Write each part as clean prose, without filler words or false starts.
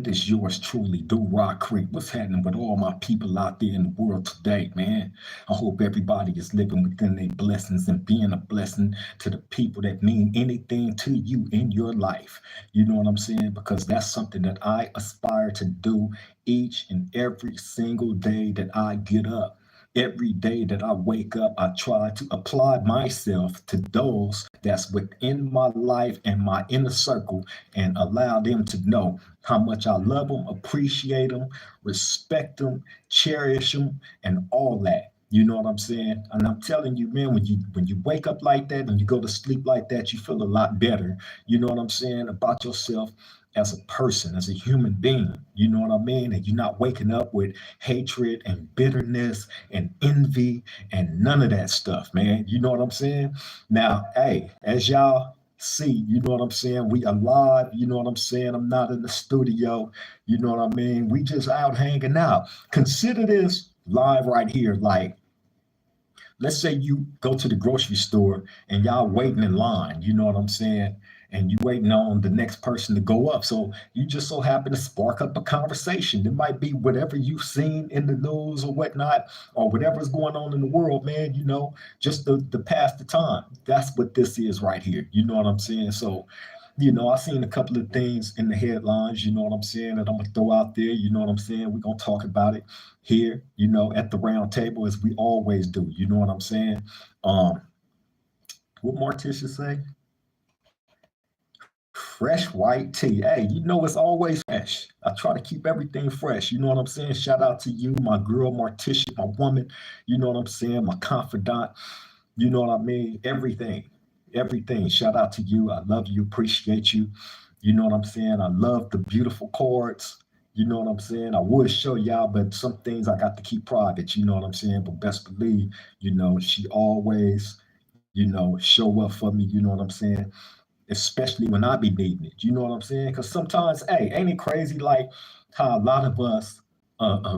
It is yours truly, DuRocCreep. What's happening with all my people out there in the world today, man? I hope everybody is living within their blessings and being a blessing to the people that mean anything to you in your life. You know what I'm saying? Because that's something that I aspire to do each and every single day that I get up. Every day that I wake up, I try to apply myself to those that's within my life and my inner circle and allow them to know how much I love them, appreciate them, respect them, cherish them, and all that. You know what I'm saying? And I'm telling you, man, when you wake up like that and you go to sleep like that, you feel a lot better. You know what I'm saying about yourself as a person, as a human being. You know what I mean? And you're not waking up with hatred and bitterness and envy and none of that stuff, man. You know what I'm saying? Now, hey, as y'all see, you know what I'm saying? We alive, you know what I'm saying? I'm not in the studio, you know what I mean? We just out hanging out. Consider this live right here. Like, let's say you go to the grocery store and y'all waiting in line, you know what I'm saying? And you waiting on the next person to go up. So you just so happen to spark up a conversation. It might be whatever you've seen in the news or whatnot, or whatever's going on in the world, man, you know, just to pass the time. That's what this is right here. You know what I'm saying? So, you know, I seen a couple of things in the headlines, you know what I'm saying, that I'm gonna throw out there, you know what I'm saying? We're gonna talk about it here, you know, at the round table as we always do. You know what I'm saying? Um, what Morticia say? Fresh white tea. Hey, you know it's always fresh. I try to keep everything fresh. You know what I'm saying? Shout out to you, my girl Morticia, my woman. You know what I'm saying? My confidant. You know what I mean? Everything, everything. Shout out to you. I love you. Appreciate you. You know what I'm saying? I love the beautiful chords. You know what I'm saying? I would show y'all, but some things I got to keep private. You know what I'm saying? But best believe, you know, she always, you know, show up for me. You know what I'm saying? Especially when I be needing it. You know what I'm saying? Because sometimes, hey, ain't it crazy like how a lot of us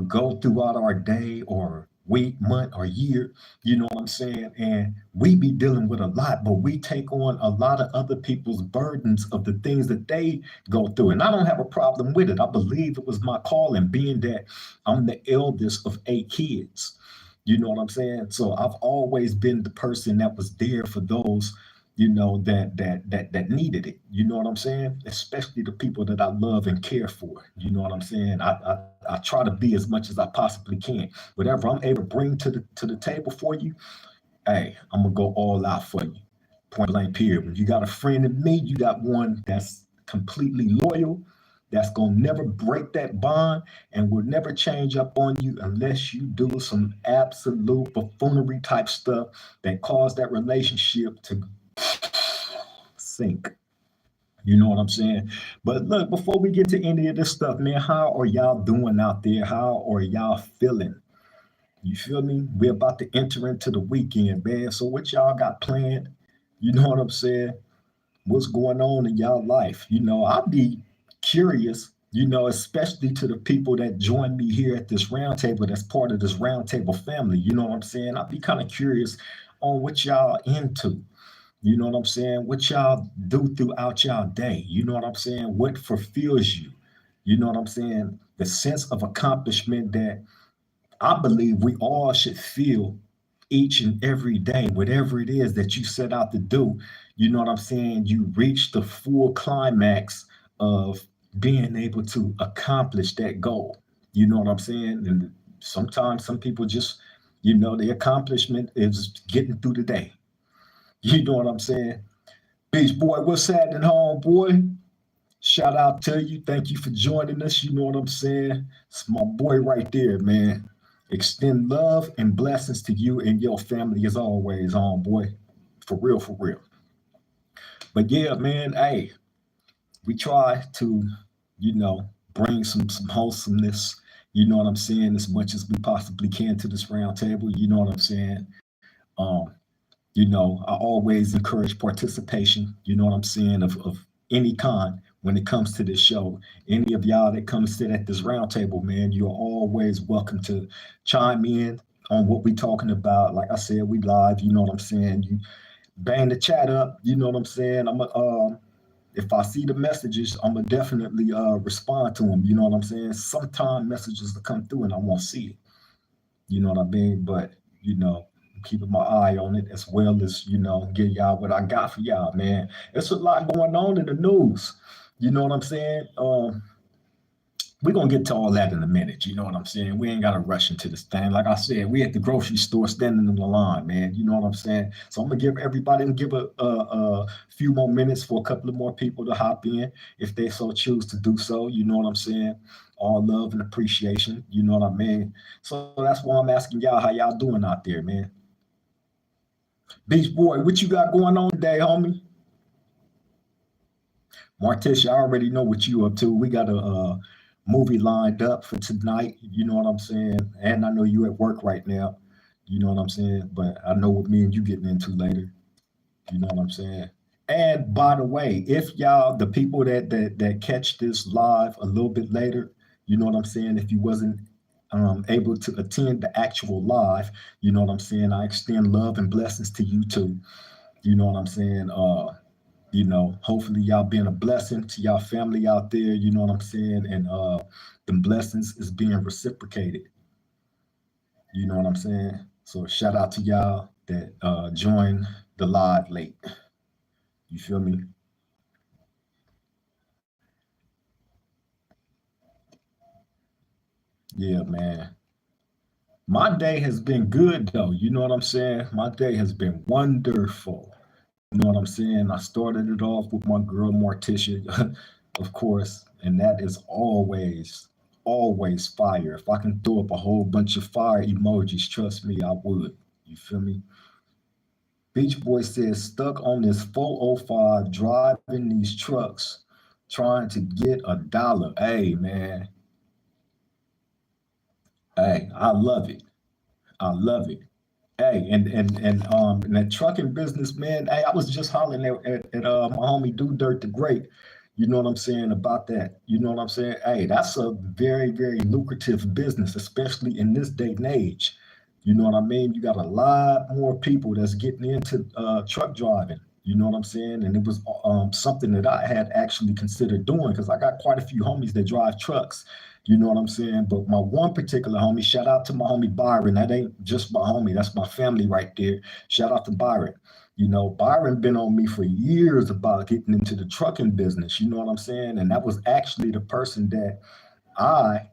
go throughout our day or week, month, or year, you know what I'm saying? And we be dealing with a lot, but we take on a lot of other people's burdens of the things that they go through. And I don't have a problem with it. I believe it was my calling, being that I'm the eldest of 8 kids. You know what I'm saying? So I've always been the person that was there for those, you know, that needed it. You know what I'm saying? Especially the people that I love and care for. You know what I'm saying? I try to be as much as I possibly can. Whatever I'm able to bring to the table for you, hey, I'm gonna go all out for you. Point blank period. When you got a friend in me, you got one that's completely loyal, that's gonna never break that bond and will never change up on you unless you do some absolute buffoonery type stuff that cause that relationship to sink. You know what I'm saying? But look, before we get to any of this stuff, man, how are y'all doing out there? How are y'all feeling? You feel me? We're about to enter into the weekend, man. So what y'all got planned? You know what I'm saying? What's going on in y'all life? You know, I'd be curious, you know, especially to the people that join me here at this roundtable that's part of this roundtable family. You know what I'm saying? I'd be kind of curious on what y'all into. You know what I'm saying? What y'all do throughout y'all day. You know what I'm saying? What fulfills you. You know what I'm saying? The sense of accomplishment that I believe we all should feel each and every day, whatever it is that you set out to do. You know what I'm saying? You reach the full climax of being able to accomplish that goal. You know what I'm saying? And sometimes some people just, you know, the accomplishment is getting through the day. You know what I'm saying? Beach boy, what's happening, home boy? Shout out to you. Thank you for joining us. You know what I'm saying? It's my boy right there, man. Extend love and blessings to you and your family as always, homeboy. For real, for real. But yeah, man, hey, we try to, you know, bring some wholesomeness, you know what I'm saying, as much as we possibly can to this round table. You know what I'm saying? Um, you know, I always encourage participation, you know what I'm saying, of any kind when it comes to this show. Any of y'all that come sit at this round table, man, you're always welcome to chime in on what we talking about. Like I said, we live, you know what I'm saying. You bang the chat up, you know what I'm saying. if I see the messages, I'm gonna definitely respond to them. You know what I'm saying? Sometimes messages will come through and I won't see it. You know what I mean? But you know, keeping my eye on it as well as get y'all what I got for y'all, man. It's a lot going on in the news. You know what I'm saying? We're gonna get to all that in a minute. You know what I'm saying? We ain't gotta rush into this thing. Like I said, we at the grocery store standing in the line, man. You know what I'm saying? So I'm gonna give everybody a few more minutes for a couple of more people to hop in if they so choose to do so. You know what I'm saying? All love and appreciation. You know what I mean? So that's why I'm asking y'all how y'all doing out there, man. Beach Boy, what you got going on today, homie? Martish, I already know what you up to. We got a movie lined up for tonight. You know what I'm saying? And I know you at work right now. You know what I'm saying? But I know what me and you getting into later. You know what I'm saying? And by the way, if y'all, the people that catch this live a little bit later, you know what I'm saying? If you wasn't able to attend the actual live, you know what I'm saying? I extend love and blessings to you too. You know what I'm saying? Hopefully y'all being a blessing to y'all family out there, you know what I'm saying? And the blessings is being reciprocated. You know what I'm saying? So shout out to y'all that joined the live late. You feel me? Yeah, man. My day has been good though. You know what I'm saying? My day has been wonderful. You know what I'm saying? I started it off with my girl Morticia, of course, and that is always fire. If I can throw up a whole bunch of fire emojis, trust me, I would. You feel me? Beach Boy says, stuck on this 405 driving these trucks, trying to get a dollar. Hey, man. Hey, I love it. I love it. Hey, and that trucking business, man. Hey, I was just hollering at my homie Do Dirt the Great. You know what I'm saying about that? You know what I'm saying? Hey, that's a very, very lucrative business, especially in this day and age. You know what I mean? You got a lot more people that's getting into truck driving. You know what I'm saying? And it was something that I had actually considered doing because I got quite a few homies that drive trucks. You know what I'm saying? But my one particular homie, shout out to my homie Byron. That ain't just my homie, that's my family right there. Shout out to Byron. You know, Byron been on me for years about getting into the trucking business. You know what I'm saying? And that was actually the person that I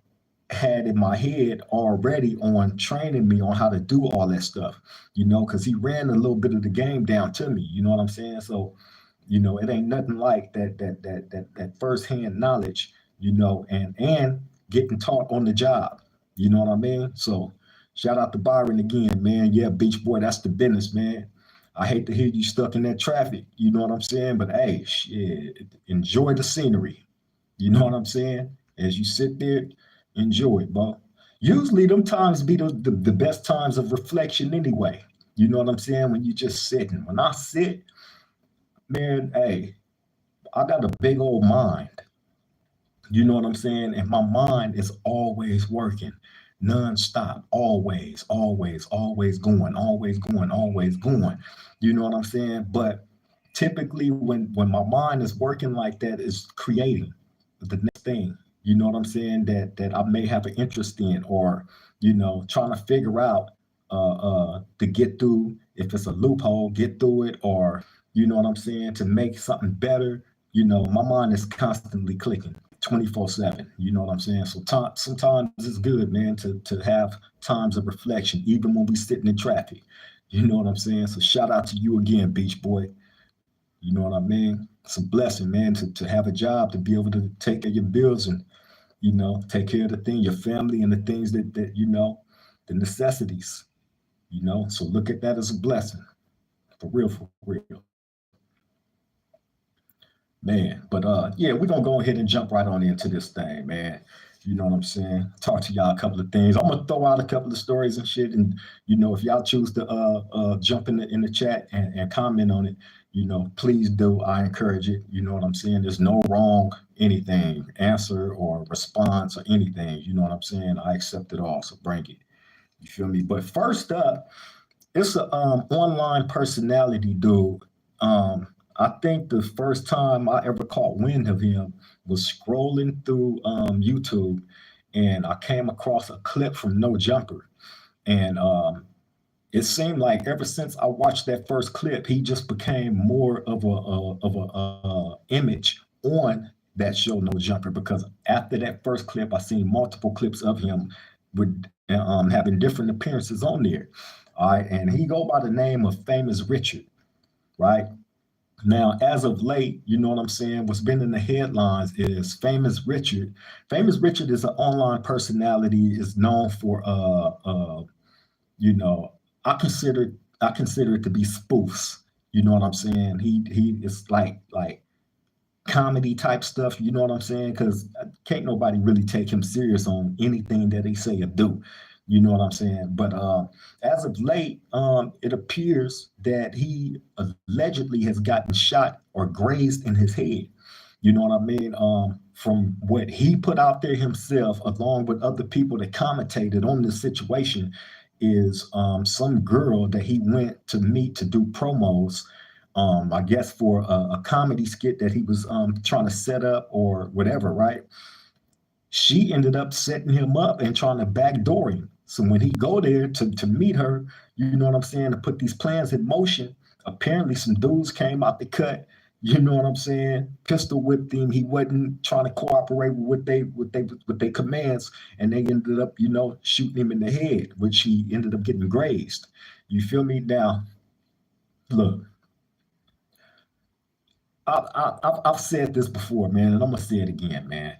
had in my head already on training me on how to do all that stuff, because he ran a little bit of the game down to me. You know what I'm saying? So, it ain't nothing like that firsthand knowledge, and getting taught on the job. You know what I mean? So shout out to Byron again, man. Yeah, Beach Boy, that's the business, man. I hate to hear you stuck in that traffic. You know what I'm saying? But hey, shit, enjoy the scenery. You know what I'm saying? As you sit there, enjoy it, bro. Usually them times be the best times of reflection anyway. You know what I'm saying? When you just sitting. When I sit, man, hey, I got a big old mind. You know what I'm saying? And my mind is always working nonstop, always going, always going, always going. You know what I'm saying? But typically when my mind is working like that, is creating the next thing. You know what I'm saying? That I may have an interest in, or trying to figure out to get through. If it's a loophole, get through it, or you know what I'm saying, to make something better. My mind is constantly clicking 24/7. You know what I'm saying? So sometimes it's good, man, to have times of reflection, even when we sitting in traffic. You know what I'm saying? So shout out to you again, Beach Boy. You know what I mean? It's a blessing, man, to have a job, to be able to take care of your bills and, take care of the thing, your family and the things the necessities, So look at that as a blessing. For real, for real. Man, but yeah, we're gonna go ahead and jump right on into this thing, man. You know what I'm saying? Talk to y'all a couple of things. I'm gonna throw out a couple of stories and shit, and if y'all choose to jump in the chat and comment on it, please do. I encourage it. You know what I'm saying? There's no wrong anything, answer or response or anything. You know what I'm saying? I accept it all. So bring it. You feel me? But first up, it's a online personality dude. I think the first time I ever caught wind of him was scrolling through YouTube, and I came across a clip from No Jumper, and it seemed like ever since I watched that first clip, he just became more of a image on that show, No Jumper. Because after that first clip, I seen multiple clips of him with having different appearances on there. All right, and he go by the name of Famous Richard, right? Now, as of late, you know what I'm saying? What's been in the headlines is Famous Richard. Famous Richard is an online personality, is known for you know, I consider I consider it to be spoofs. You know what I'm saying? He is like comedy type stuff. You know what I'm saying? Because can't nobody really take him serious on anything that they say or do. You know what I'm saying? But as of late, it appears that he allegedly has gotten shot or grazed in his head. You know what I mean? From what he put out there himself, along with other people that commentated on this situation, is some girl that he went to meet to do promos. I guess for a comedy skit that he was trying to set up or whatever, right? She ended up setting him up and trying to backdoor him. So when he go there to meet her, you know what I'm saying, to put these plans in motion, apparently some dudes came out the cut, you know what I'm saying, pistol whipped him. He wasn't trying to cooperate with what they commands, and they ended up, you know, shooting him in the head, which he ended up getting grazed. You feel me? Now, look, I've said this before, man, and I'm gonna say it again, man.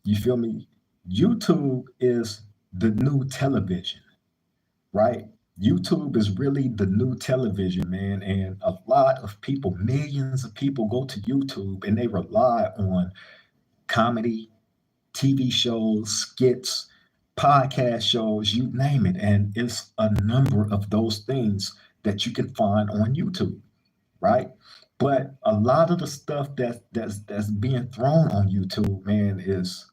You feel me? YouTube is the new television, right? YouTube is really the new television, man. And a lot of people, millions of people go to YouTube and they rely on comedy, TV shows, skits, podcast shows, you name it. And it's a number of those things that you can find on YouTube, right? But a lot of the stuff that's being thrown on YouTube, man, is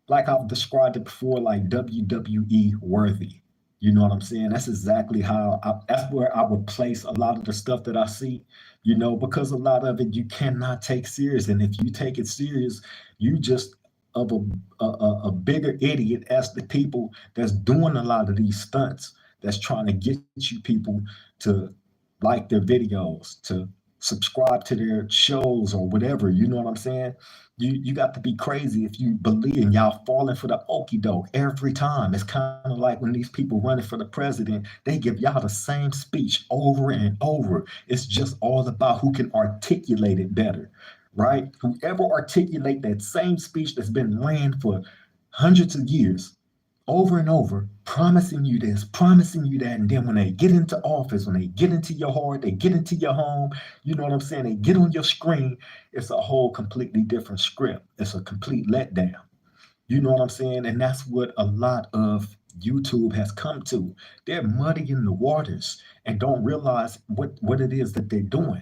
like I've described it before, like WWE worthy. You know what I'm saying? That's exactly that's where I would place a lot of the stuff that I see, you know, because a lot of it you cannot take serious. And if you take it serious, you just of a bigger idiot as the people that's doing a lot of these stunts, that's trying to get you people to like their videos, to subscribe to their shows or whatever. You know what I'm saying? You got to be crazy if you believe in y'all falling for the okey doke every time. It's kind of like when these people running for the president, they give y'all the same speech over and over. It's just all about who can articulate it better, right? Whoever articulate that same speech that's been ran for hundreds of years, over and over, promising you this, promising you that. And then when they get into office, when they get into your heart, they get into your home, you know what I'm saying? They get on your screen, it's a whole completely different script. It's a complete letdown. You know what I'm saying? And that's what a lot of YouTube has come to. They're muddying the waters and don't realize what it is that they're doing.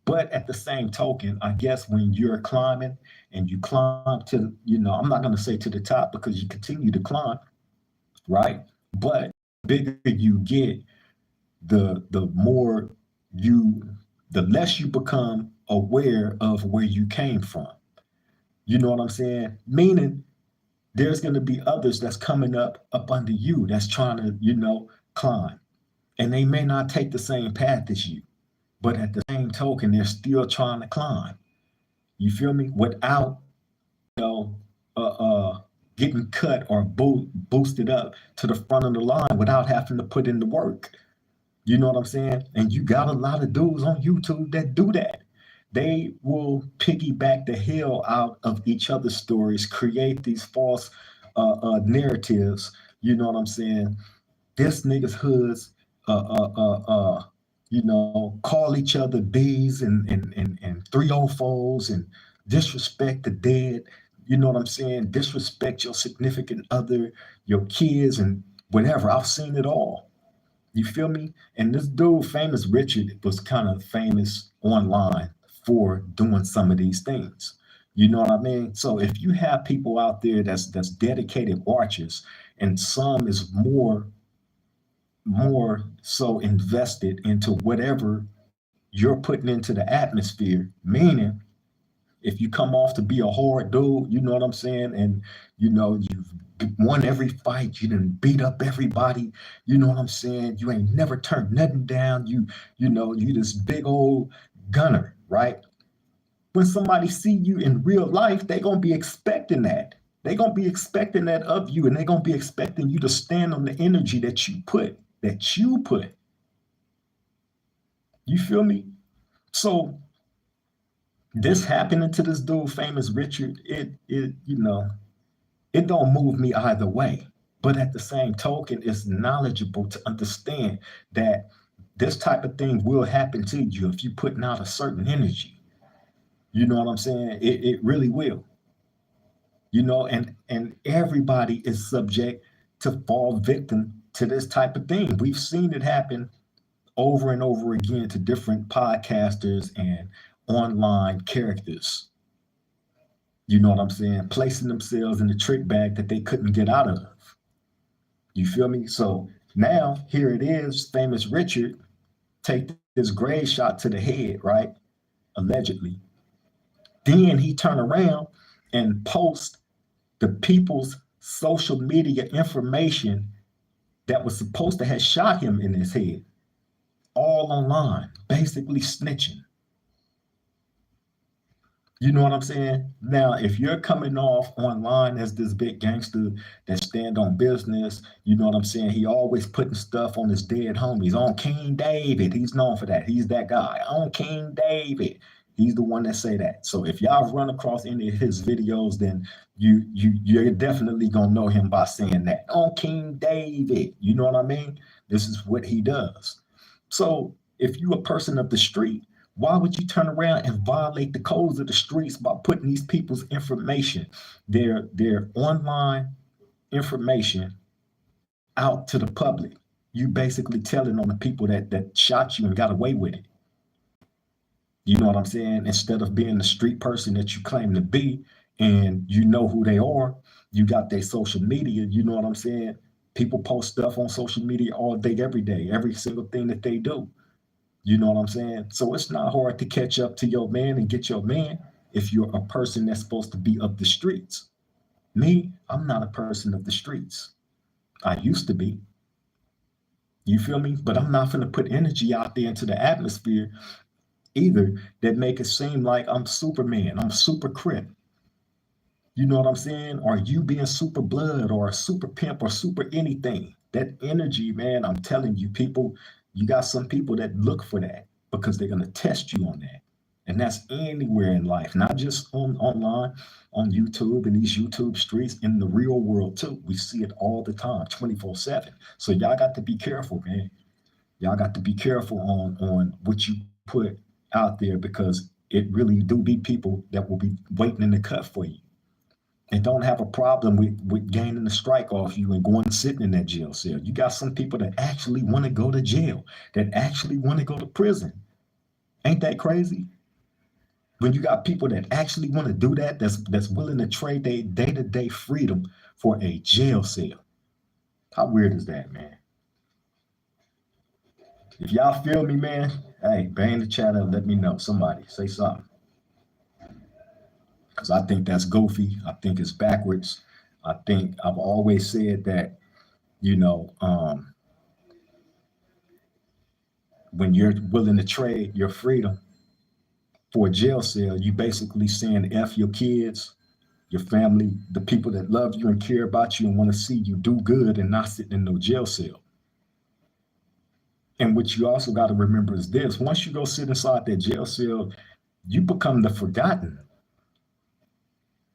But at the same token, I guess when you're climbing and you climb to, you know, I'm not going to say to the top because you continue to climb, right? But the bigger you get, the more you, the less you become aware of where you came from. You know what I'm saying? Meaning there's going to be others that's coming up under you that's trying to, you know, climb. And they may not take the same path as you, but at the same token, they're still trying to climb. You feel me? Without, you know, getting cut or boosted up to the front of the line without having to put in the work. You know what I'm saying? And you got a lot of dudes on YouTube that do that. They will piggyback the hell out of each other's stories, create these false narratives. You know what I'm saying? This nigga's hoods, you know, call each other bees and 304s and disrespect the dead. You know what I'm saying? Disrespect your significant other, your kids, and whatever. I've seen it all. You feel me? And this dude, Famous Richard, was kind of famous online for doing some of these things. You know what I mean? So if you have people out there that's dedicated watchers, and some is more so invested into whatever you're putting into the atmosphere, meaning if you come off to be a hard dude, you know what I'm saying, and you've won every fight, you done beat up everybody, you know what I'm saying, you ain't never turned nothing down, you this big old gunner, right? When somebody see you in real life, they gonna be expecting that. They gonna be expecting that of you, and they gonna be expecting you to stand on the energy that you put. You feel me? So this happening to this dude, famous Richard, it don't move me either way. But at the same token, it's knowledgeable to understand that this type of thing will happen to you if you're putting out a certain energy. You know what I'm saying? It really will. And everybody is subject to fall victim to this type of thing. We've seen it happen over and over again to different podcasters and online characters. You know what I'm saying? Placing themselves in the trick bag that they couldn't get out of. You feel me? So now here it is, famous Richard take this grade shot to the head, right? Allegedly. Then he turn around and post the people's social media information that was supposed to have shot him in his head, all online, basically snitching. You know what I'm saying? Now, if you're coming off online as this big gangster that stand on business, you know what I'm saying? He always putting stuff on his dead homies. On King David, he's known for that. He's that guy. On King David, he's the one that say that. So if y'all run across any of his videos, then you're definitely gonna know him by saying that. On King David, you know what I mean? This is what he does. So if you a person of the street, why would you turn around and violate the codes of the streets by putting these people's information, their online information, out to the public? You basically telling on the people that shot you and got away with it. You know what I'm saying? Instead of being the street person that you claim to be, and you know who they are, you got their social media. You know what I'm saying? People post stuff on social media all day, every day, every single thing that they do. You know what I'm saying? So it's not hard to catch up to your man and get your man if you're a person that's supposed to be of the streets. Me, I'm not a person of the streets. I used to be. You feel me? But I'm not going to put energy out there into the atmosphere either that make it seem like I'm Superman, I'm super crip. You know what I'm saying? Or you being super blood or a super pimp or super anything. That energy, man, I'm telling you, people, you got some people that look for that because they're going to test you on that. And that's anywhere in life, not just online, on YouTube and these YouTube streets, in the real world too. We see it all the time, 24/7. So y'all got to be careful, man. Y'all got to be careful on what you put out there, because it really do be people that will be waiting in the cut for you and don't have a problem with gaining a strike off you and going sitting in that jail cell. You got some people that actually want to go to jail, that actually want to go to prison. Ain't that crazy? When you got people that actually want to do that, that's willing to trade their day-to-day freedom for a jail cell. How weird is that, man? If y'all feel me, man, hey, bang the chat up, let me know. Somebody say something. Because I think that's goofy. I think it's backwards. I think I've always said that, when you're willing to trade your freedom for a jail cell, you basically saying F your kids, your family, the people that love you and care about you and want to see you do good and not sitting in no jail cell. And what you also got to remember is this: once you go sit inside that jail cell, you become the forgotten.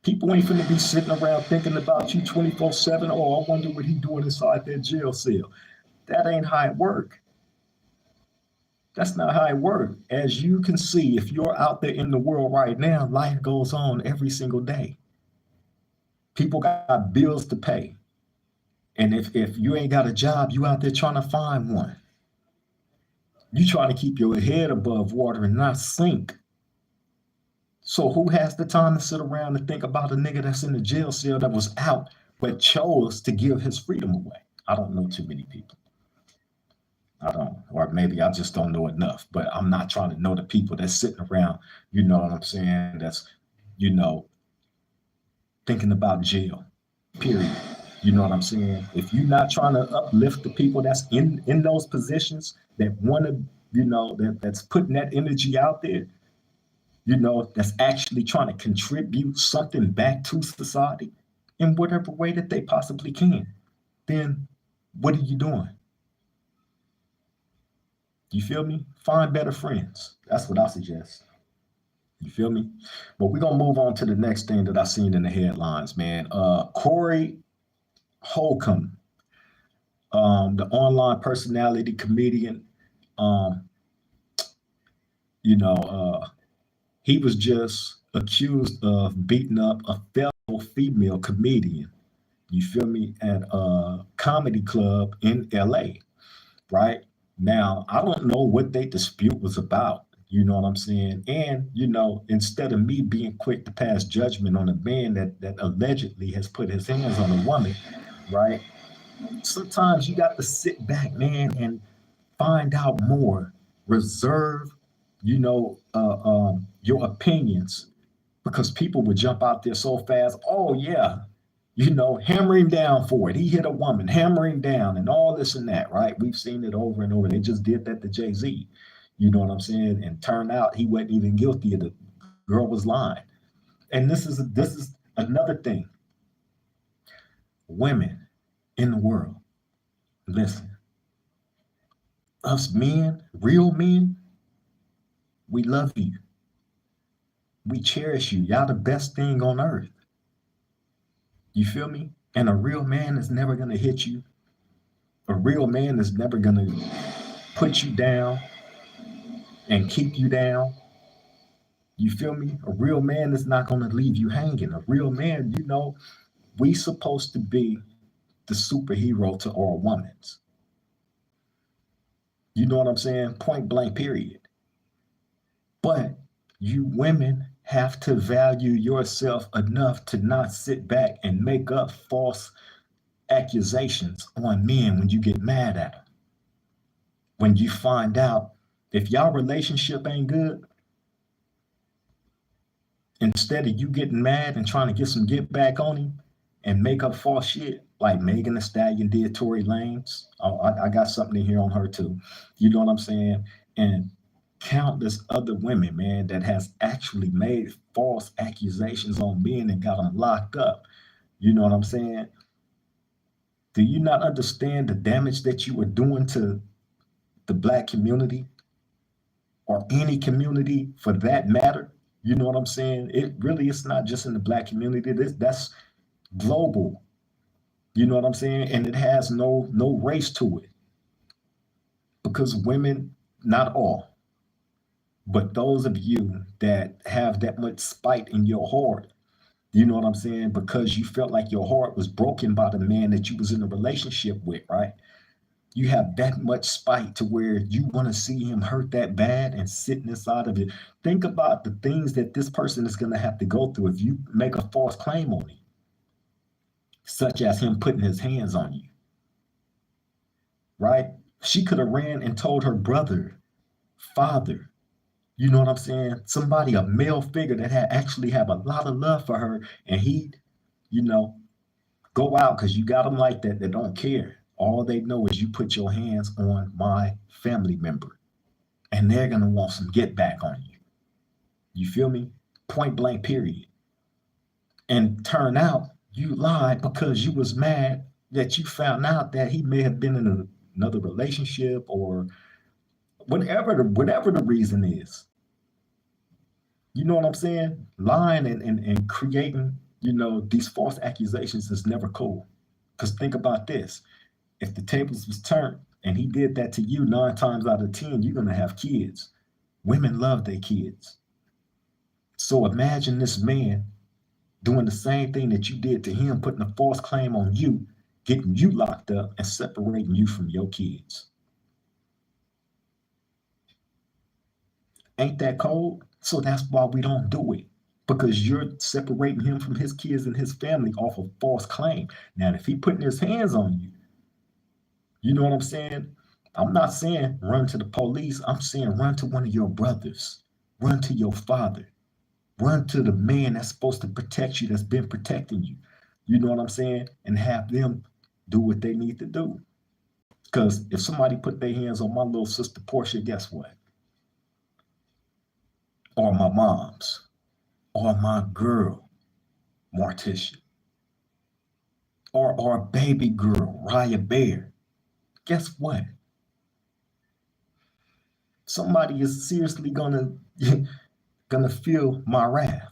People ain't finna be sitting around thinking about you 24/7. Oh, I wonder what he doing inside that jail cell. That ain't how it work. That's not how it works. As you can see, if you're out there in the world right now, life goes on every single day. People got bills to pay. And if you ain't got a job, you out there trying to find one. You trying to keep your head above water and not sink. So who has the time to sit around and think about a nigga that's in the jail cell that was out but chose to give his freedom away? I don't know too many people. I don't, or maybe I just don't know enough, but I'm not trying to know the people that's sitting around, you know what I'm saying? That's, you know, thinking about jail, period. You know what I'm saying? If you're not trying to uplift the people that's in those positions that want to, that's putting that energy out there, that's actually trying to contribute something back to society in whatever way that they possibly can, then what are you doing? You feel me? Find better friends. That's what I suggest. You feel me? But we're gonna move on to the next thing that I seen in the headlines, man. Corey Holcomb, the online personality comedian, um, you know, he was just accused of beating up a fellow female comedian. You feel me? At a comedy club in LA, right? Now, I don't know what their dispute was about. You know what I'm saying? And, instead of me being quick to pass judgment on a man that allegedly has put his hands on a woman, right? Sometimes you got to sit back, man, and find out more. Reserve, your opinions, because people would jump out there so fast. Oh, yeah, hammer him down for it. He hit a woman, hammer him down, and all this and that, right? We've seen it over and over. They just did that to Jay-Z. You know what I'm saying? And turned out he wasn't even guilty of the girl was lying. And this is another thing. Women in the world, listen, us men, real men, we love you. We cherish you. Y'all the best thing on earth. You feel me? And a real man is never gonna hit you. A real man is never gonna put you down and keep you down. You feel me? A real man is not gonna leave you hanging. A real man, we supposed to be the superhero to our women's. You know what I'm saying? Point blank, period. But you women have to value yourself enough to not sit back and make up false accusations on men when you get mad at them. When you find out if y'all relationship ain't good, instead of you getting mad and trying to get some get back on him and make up false shit like Megan Thee Stallion did Tory Lanez. I got something in here on her too. You know what I'm saying? And countless other women, man, that has actually made false accusations on men and got them locked up. You know what I'm saying? Do you not understand the damage that you are doing to the Black community or any community for that matter? You know what I'm saying? It really is not just in the Black community. That's global. You know what I'm saying? And it has no race to it. Because women, not all, but those of you that have that much spite in your heart, you know what I'm saying? Because you felt like your heart was broken by the man that you was in a relationship with, right? You have that much spite to where you want to see him hurt that bad and sitting inside of it. Think about the things that this person is going to have to go through if you make a false claim on him, such as him putting his hands on you, right? She could have ran and told her brother, father, you know what I'm saying? Somebody, a male figure that had actually have a lot of love for her, and he, you know, go out because you got them like that that don't care. All they know is you put your hands on my family member, and they're gonna want some get back on you. You feel me? Point blank, period. And turn out you lied because you was mad that you found out that he may have been in another relationship or whatever the reason is. You know what I'm saying? Lying and creating, these false accusations is never cool. Because think about this. If the tables was turned and he did that to you 9 times out of 10, you're going to have kids. Women love their kids. So imagine this man doing the same thing that you did to him, putting a false claim on you, getting you locked up and separating you from your kids. Ain't that cold? So that's why we don't do it. Because you're separating him from his kids and his family off of false claim. Now, if he putting his hands on you, you know what I'm saying? I'm not saying run to the police. I'm saying run to one of your brothers, run to your father, run to the man that's supposed to protect you, that's been protecting you. You know what I'm saying? And have them do what they need to do. Because if somebody put their hands on my little sister Portia, guess what? Or my mom's, or my girl, Morticia, or our baby girl, Raya Bear, guess what? Somebody is seriously gonna feel my wrath.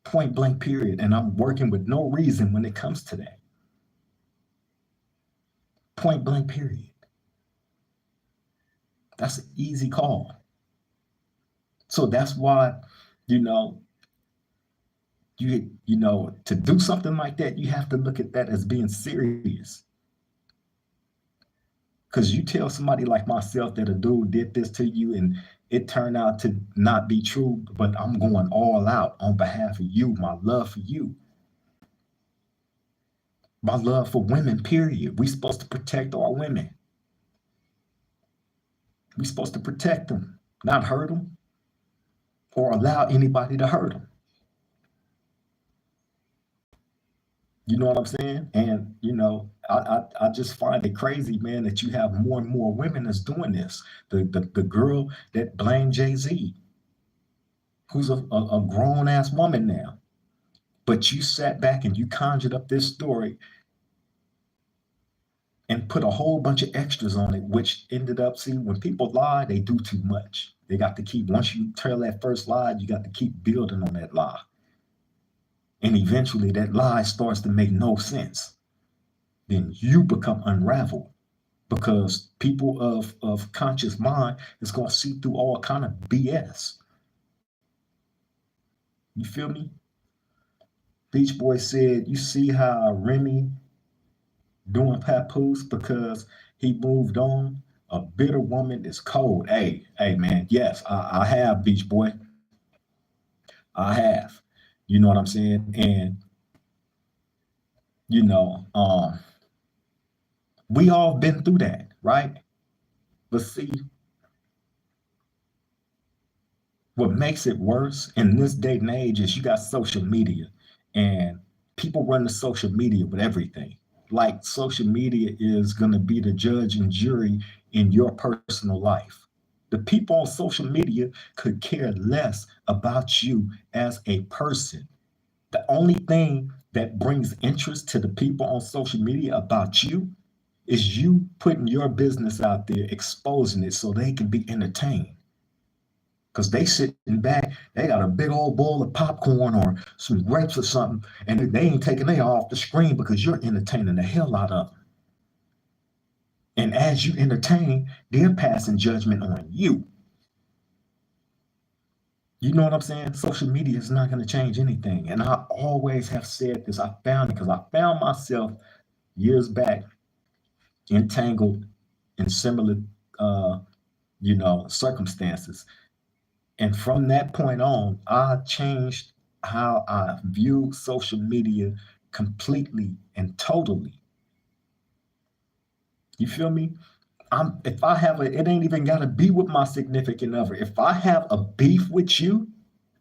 Point blank period. And I'm working with no reason when it comes to that. Point blank period. That's an easy call. So that's why, you know, to do something like that, you have to look at that as being serious. Because you tell somebody like myself that a dude did this to you and it turned out to not be true, but I'm going all out on behalf of you, my love for you, my love for women, period. We supposed to protect our women. We supposed to protect them, not hurt them or allow anybody to hurt them. You know what I'm saying? And I just find it crazy, man, that you have more and more women that's doing this. The girl that blamed Jay-Z, who's a grown ass woman now, but you sat back and you conjured up this story and put a whole bunch of extras on it, which ended up, see, when people lie, they do too much. They got to keep, once you tell that first lie, you got to keep building on that lie. And eventually that lie starts to make no sense. Then you become unraveled because people of conscious mind is going to see through all kind of BS. You feel me? Beach Boy said, you see how Remy doing papoose because he moved on? A bitter woman is cold. Hey, man, yes, I have, Beach Boy. I have. You know what I'm saying? And, you know, we all been through that, right? But see, what makes it worse in this day and age is you got social media and people run the social media with everything. Like social media is going to be the judge and jury in your personal life. The people on social media could care less about you as a person. The only thing that brings interest to the people on social media about you is you putting your business out there, exposing it so they can be entertained. Because they sitting back, they got a big old bowl of popcorn or some grapes or something, and they ain't taking their off the screen because you're entertaining the hell out of them. And as you entertain, they're passing judgment on you. You know what I'm saying? Social media is not going to change anything. And I always have said this. I found it because I found myself years back entangled in similar, circumstances. And from that point on, I changed how I view social media completely and totally. You feel me? If I have it ain't even gotta be with my significant other. If I have a beef with you,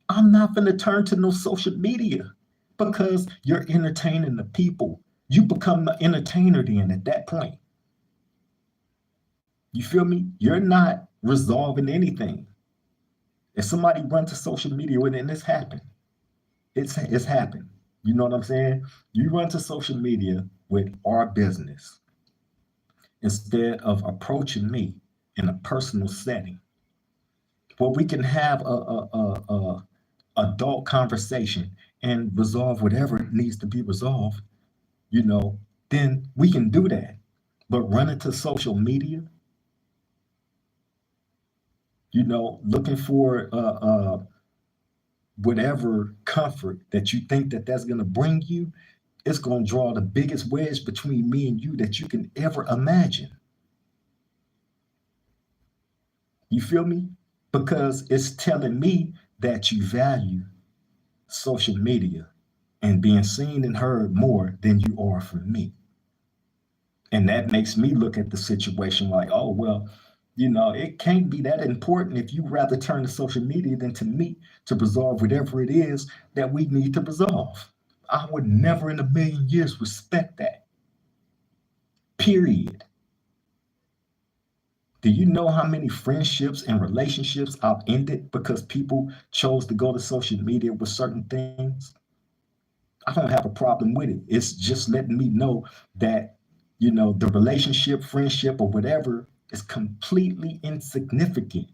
I'm not gonna turn to no social media because you're entertaining the people. You become the entertainer then at that point. You feel me? You're not resolving anything. If somebody runs to social media with it, and this happened, it's happened. You know what I'm saying? You run to social media with our business instead of approaching me in a personal setting where we can have a adult conversation and resolve whatever needs to be resolved, then we can do that. But running to social media, looking for whatever comfort that you think that that's going to bring you, it's going to draw the biggest wedge between me and you that you can ever imagine. You feel me? Because it's telling me that you value social media and being seen and heard more than you are from me. And that makes me look at the situation like, oh, well, it can't be that important if you rather turn to social media than to me to resolve whatever it is that we need to resolve. I would never in a million years respect that. Period. Do you know how many friendships and relationships I've ended because people chose to go to social media with certain things? I don't have a problem with it. It's just letting me know that, the relationship, friendship, or whatever is completely insignificant.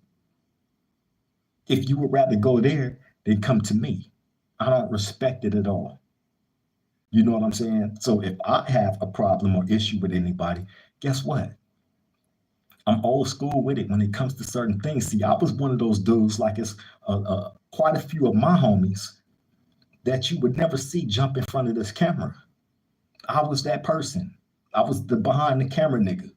If you would rather go there than come to me, I don't respect it at all. You know what I'm saying? So if I have a problem or issue with anybody, guess what? I'm old school with it when it comes to certain things. See, I was one of those dudes, like it's quite a few of my homies that you would never see jump in front of this camera. I was that person. I was the behind the camera nigga.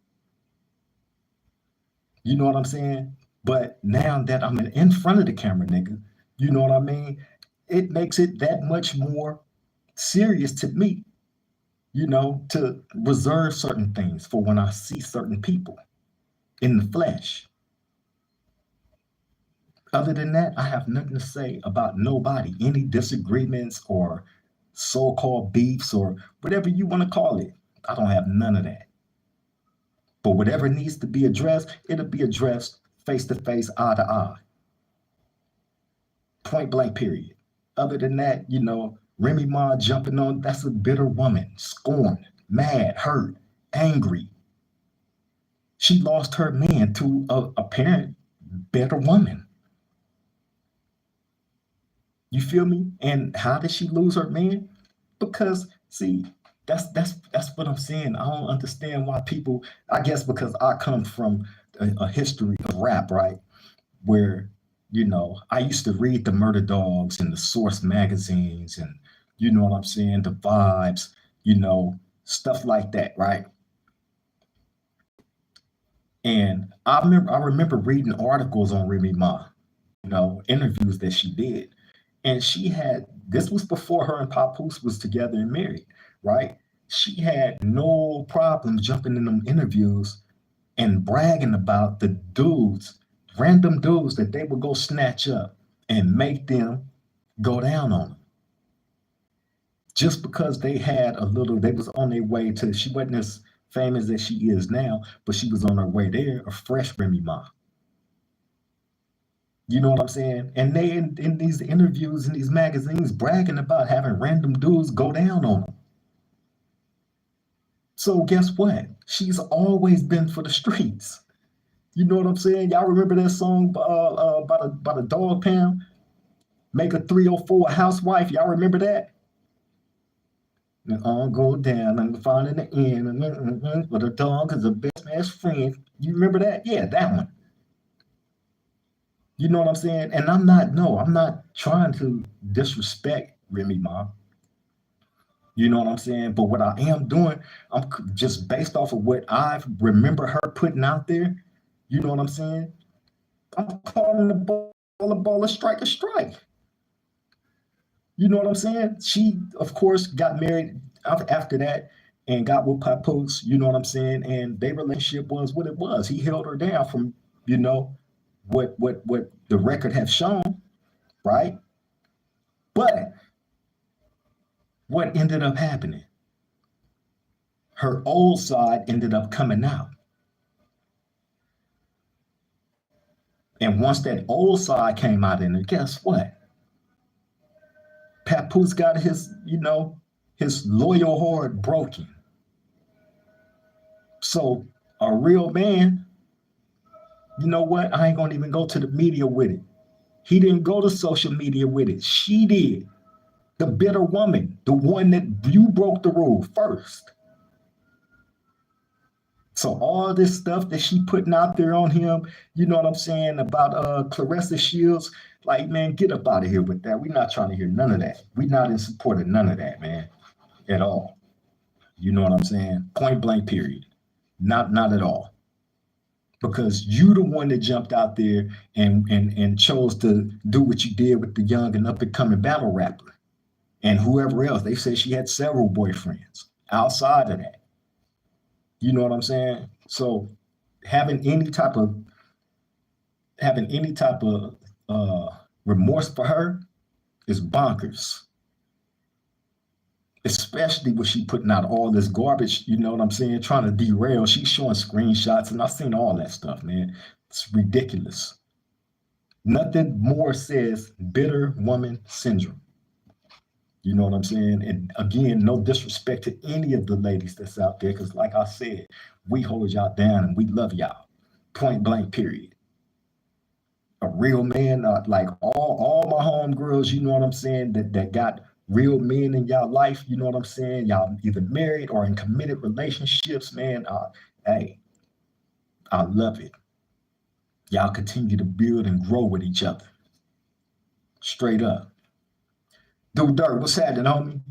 You know what I'm saying? But now that I'm in front of the camera nigga, you know what I mean? It makes it that much more serious to me, to reserve certain things for when I see certain people in the flesh. Other than that, I have nothing to say about nobody, any disagreements or so-called beefs or whatever you want to call it. I don't have none of that. But whatever needs to be addressed, it'll be addressed face to face, eye to eye. Point blank, period. Other than that, Remy Ma jumping on, that's a bitter woman, scorned, mad, hurt, angry. She lost her man to a apparent better woman. You feel me? And how did she lose her man? Because see, that's what I'm saying. I don't understand why people. I guess because I come from a history of rap, right? Where I used to read the Murder Dogs and the Source magazines, and you know what I'm saying, the Vibes, stuff like that, right? And I remember reading articles on Remy Ma, interviews that she did. And this was before her and Papoose was together and married, right? She had no problem jumping in them interviews and bragging about the dudes, random dudes that they would go snatch up and make them go down on them. Just because they was on their way to, she wasn't as famous as she is now, but she was on her way there, a fresh Remy Ma. You know what I'm saying? And they in these interviews in these magazines bragging about having random dudes go down on them. So guess what? She's always been for the streets. You know what I'm saying? Y'all remember that song by the Dog Pound? Make a 304 a housewife. Y'all remember that? And all go down and find in the end. But the dog is the best friend. You remember that? Yeah, that one. You know what I'm saying? And I'm not trying to disrespect Remy Ma. You know what I'm saying? But what I am doing, I'm just based off of what I remember her putting out there. You know what I'm saying? I'm calling the ball a ball, a strike a strike. You know what I'm saying? She, of course, got married after that and got with Papoose. You know what I'm saying? And their relationship was what it was. He held her down from, what the record have shown, right? But what ended up happening? Her old side ended up coming out. And once that old side came out in it, guess what? Papoose got his loyal heart broken. So a real man, you know what? I ain't gonna even go to the media with it. He didn't go to social media with it. She did. The bitter woman, the one that you broke the rule first. So all this stuff that she putting out there on him, you know what I'm saying, about Clarissa Shields, like, man, get up out of here with that. We're not trying to hear none of that. We're not in support of none of that, man, at all. You know what I'm saying? Point blank, period. Not at all. Because you the one that jumped out there and chose to do what you did with the young and up and coming battle rapper. And whoever else, they say she had several boyfriends outside of that. You know what I'm saying? So having any type of having any type of uh, remorse for her is bonkers. Especially when she putting out all this garbage, you know what I'm saying? Trying to derail. She's showing screenshots, and I've seen all that stuff, man. It's ridiculous. Nothing more says bitter woman syndrome. You know what I'm saying? And again, no disrespect to any of the ladies that's out there, because like I said, we hold y'all down and we love y'all. Point blank, period. A real man, like all my homegirls, you know what I'm saying, that got real men in y'all life, you know what I'm saying? Y'all either married or in committed relationships, man. Hey, I love it. Y'all continue to build and grow with each other. Straight up. Dude Dirt, what's happening, homie?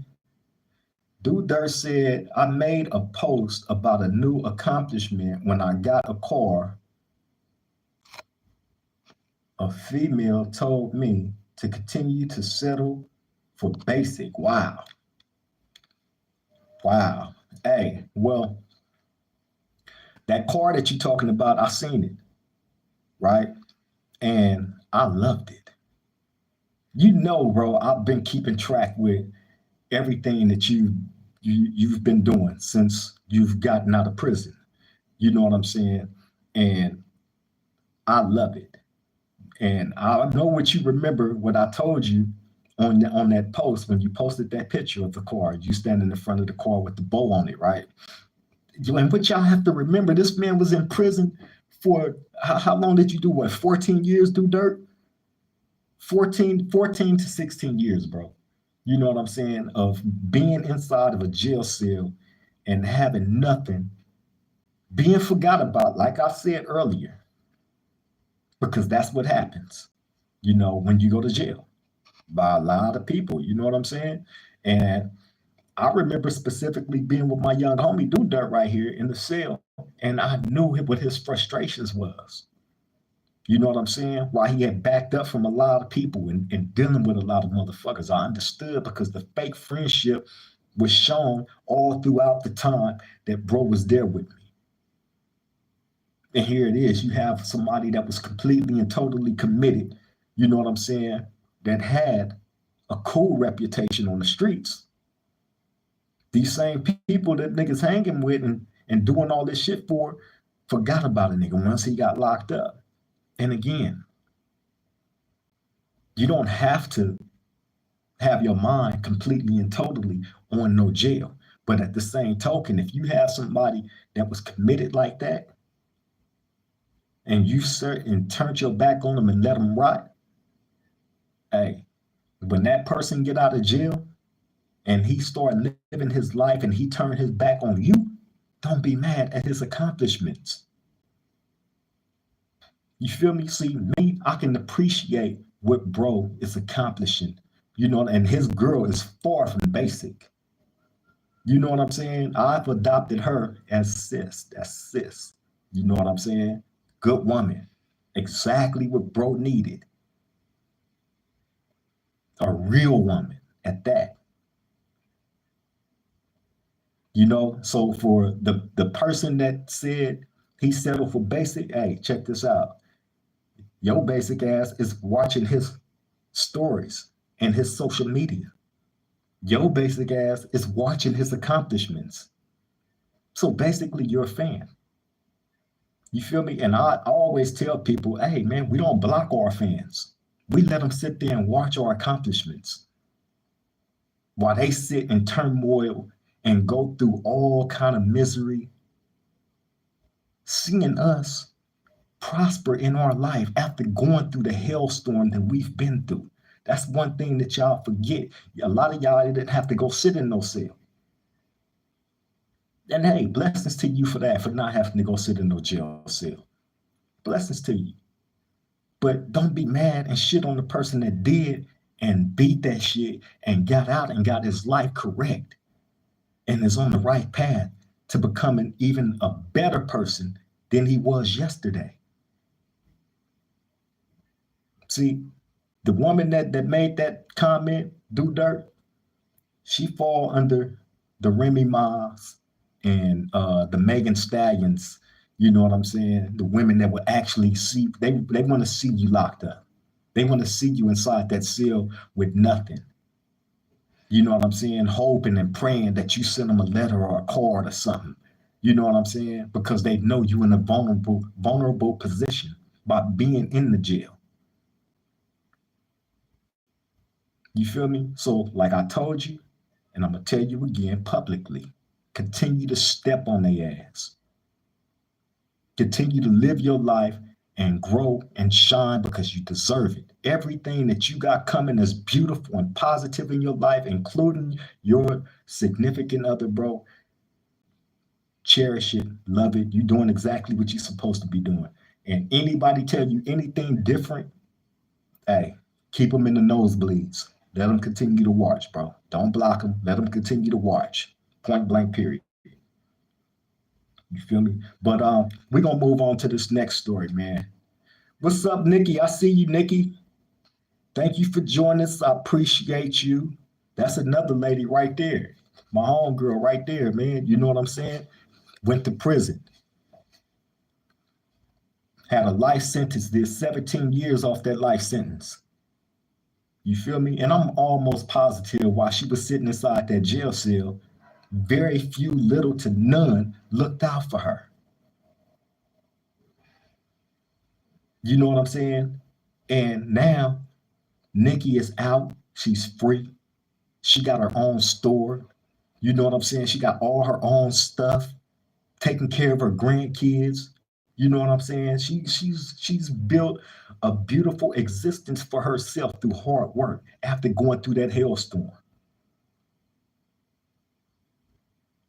Dude Dirt said, I made a post about a new accomplishment when I got a car. A female told me to continue to settle for basic. Wow. Wow. Hey, well, that car that you're talking about, I seen it, right? And I loved it. You know, bro, I've been keeping track with everything that you've been doing since you've gotten out of prison. You know what I'm saying? And I love it. And I know what you remember what I told you on that post when you posted that picture of the car. You standing in front of the car with the bow on it, right? And what y'all have to remember, this man was in prison for how long did you do? What, 14 years, do dirt? 14 to 16 years, bro. You know what I'm saying? Of being inside of a jail cell and having nothing, being forgot about, like I said earlier, because that's what happens, you know, when you go to jail by a lot of people, you know what I'm saying? And I remember specifically being with my young homie, Do Dirt, right here in the cell, and I knew what his frustrations was. You know what I'm saying? Why he had backed up from a lot of people and dealing with a lot of motherfuckers. I understood because the fake friendship was shown all throughout the time that bro was there with me. And here it is. You have somebody that was completely and totally committed, you know what I'm saying, that had a cool reputation on the streets. These same people that niggas hanging with and doing all this shit for forgot about a nigga once he got locked up. And again, you don't have to have your mind completely and totally on no jail. But at the same token, if you have somebody that was committed like that and you and turned your back on them and let them rot, hey, when that person get out of jail and he start living his life and he turned his back on you, don't be mad at his accomplishments. You feel me? See, me, I can appreciate what bro is accomplishing, you know, and his girl is far from basic. You know what I'm saying? I've adopted her as sis. That's sis. You know what I'm saying? Good woman. Exactly what bro needed. A real woman at that. You know, so for the person that said he settled for basic, hey, check this out. Your basic ass is watching his stories and his social media. Your basic ass is watching his accomplishments. So basically, you're a fan. You feel me? And I always tell people, hey, man, we don't block our fans. We let them sit there and watch our accomplishments while they sit in turmoil and go through all kind of misery. Seeing us prosper in our life after going through the hailstorm that we've been through. That's one thing that y'all forget. A lot of y'all didn't have to go sit in no cell. And hey, blessings to you for that, for not having to go sit in no jail cell. Blessings to you. But don't be mad and shit on the person that did and beat that shit and got out and got his life correct and is on the right path to becoming even a better person than he was yesterday. See, the woman that made that comment, Do Dirt, she fall under the Remy Ma's and the Megan Stallions, you know what I'm saying? The women that will actually see, they want to see you locked up. They want to see you inside that cell with nothing. You know what I'm saying? Hoping and praying that you send them a letter or a card or something. You know what I'm saying? Because they know you in a vulnerable position by being in the jail. You feel me? So, like I told you, and I'm gonna tell you again publicly, continue to step on their ass. Continue to live your life and grow and shine because you deserve it. Everything that you got coming is beautiful and positive in your life, including your significant other, bro. Cherish it, love it. You're doing exactly what you're supposed to be doing. And anybody tell you anything different, hey, keep them in the nosebleeds. Let them continue to watch, bro. Don't block them. Let them continue to watch. Point blank, period. You feel me? But we're gonna move on to this next story, man. What's up, Nikki? I see you, Nikki. Thank you for joining us. I appreciate you. That's another lady right there. My homegirl right there, man. You know what I'm saying? Went to prison. Had a life sentence, did 17 years off that life sentence. You feel me? And I'm almost positive while she was sitting inside that jail cell, very few, little to none, looked out for her. You know what I'm saying? And now Nikki is out. She's free. She got her own store. You know what I'm saying? She got all her own stuff, taking care of her grandkids. You know what I'm saying? She's built a beautiful existence for herself through hard work after going through that hailstorm.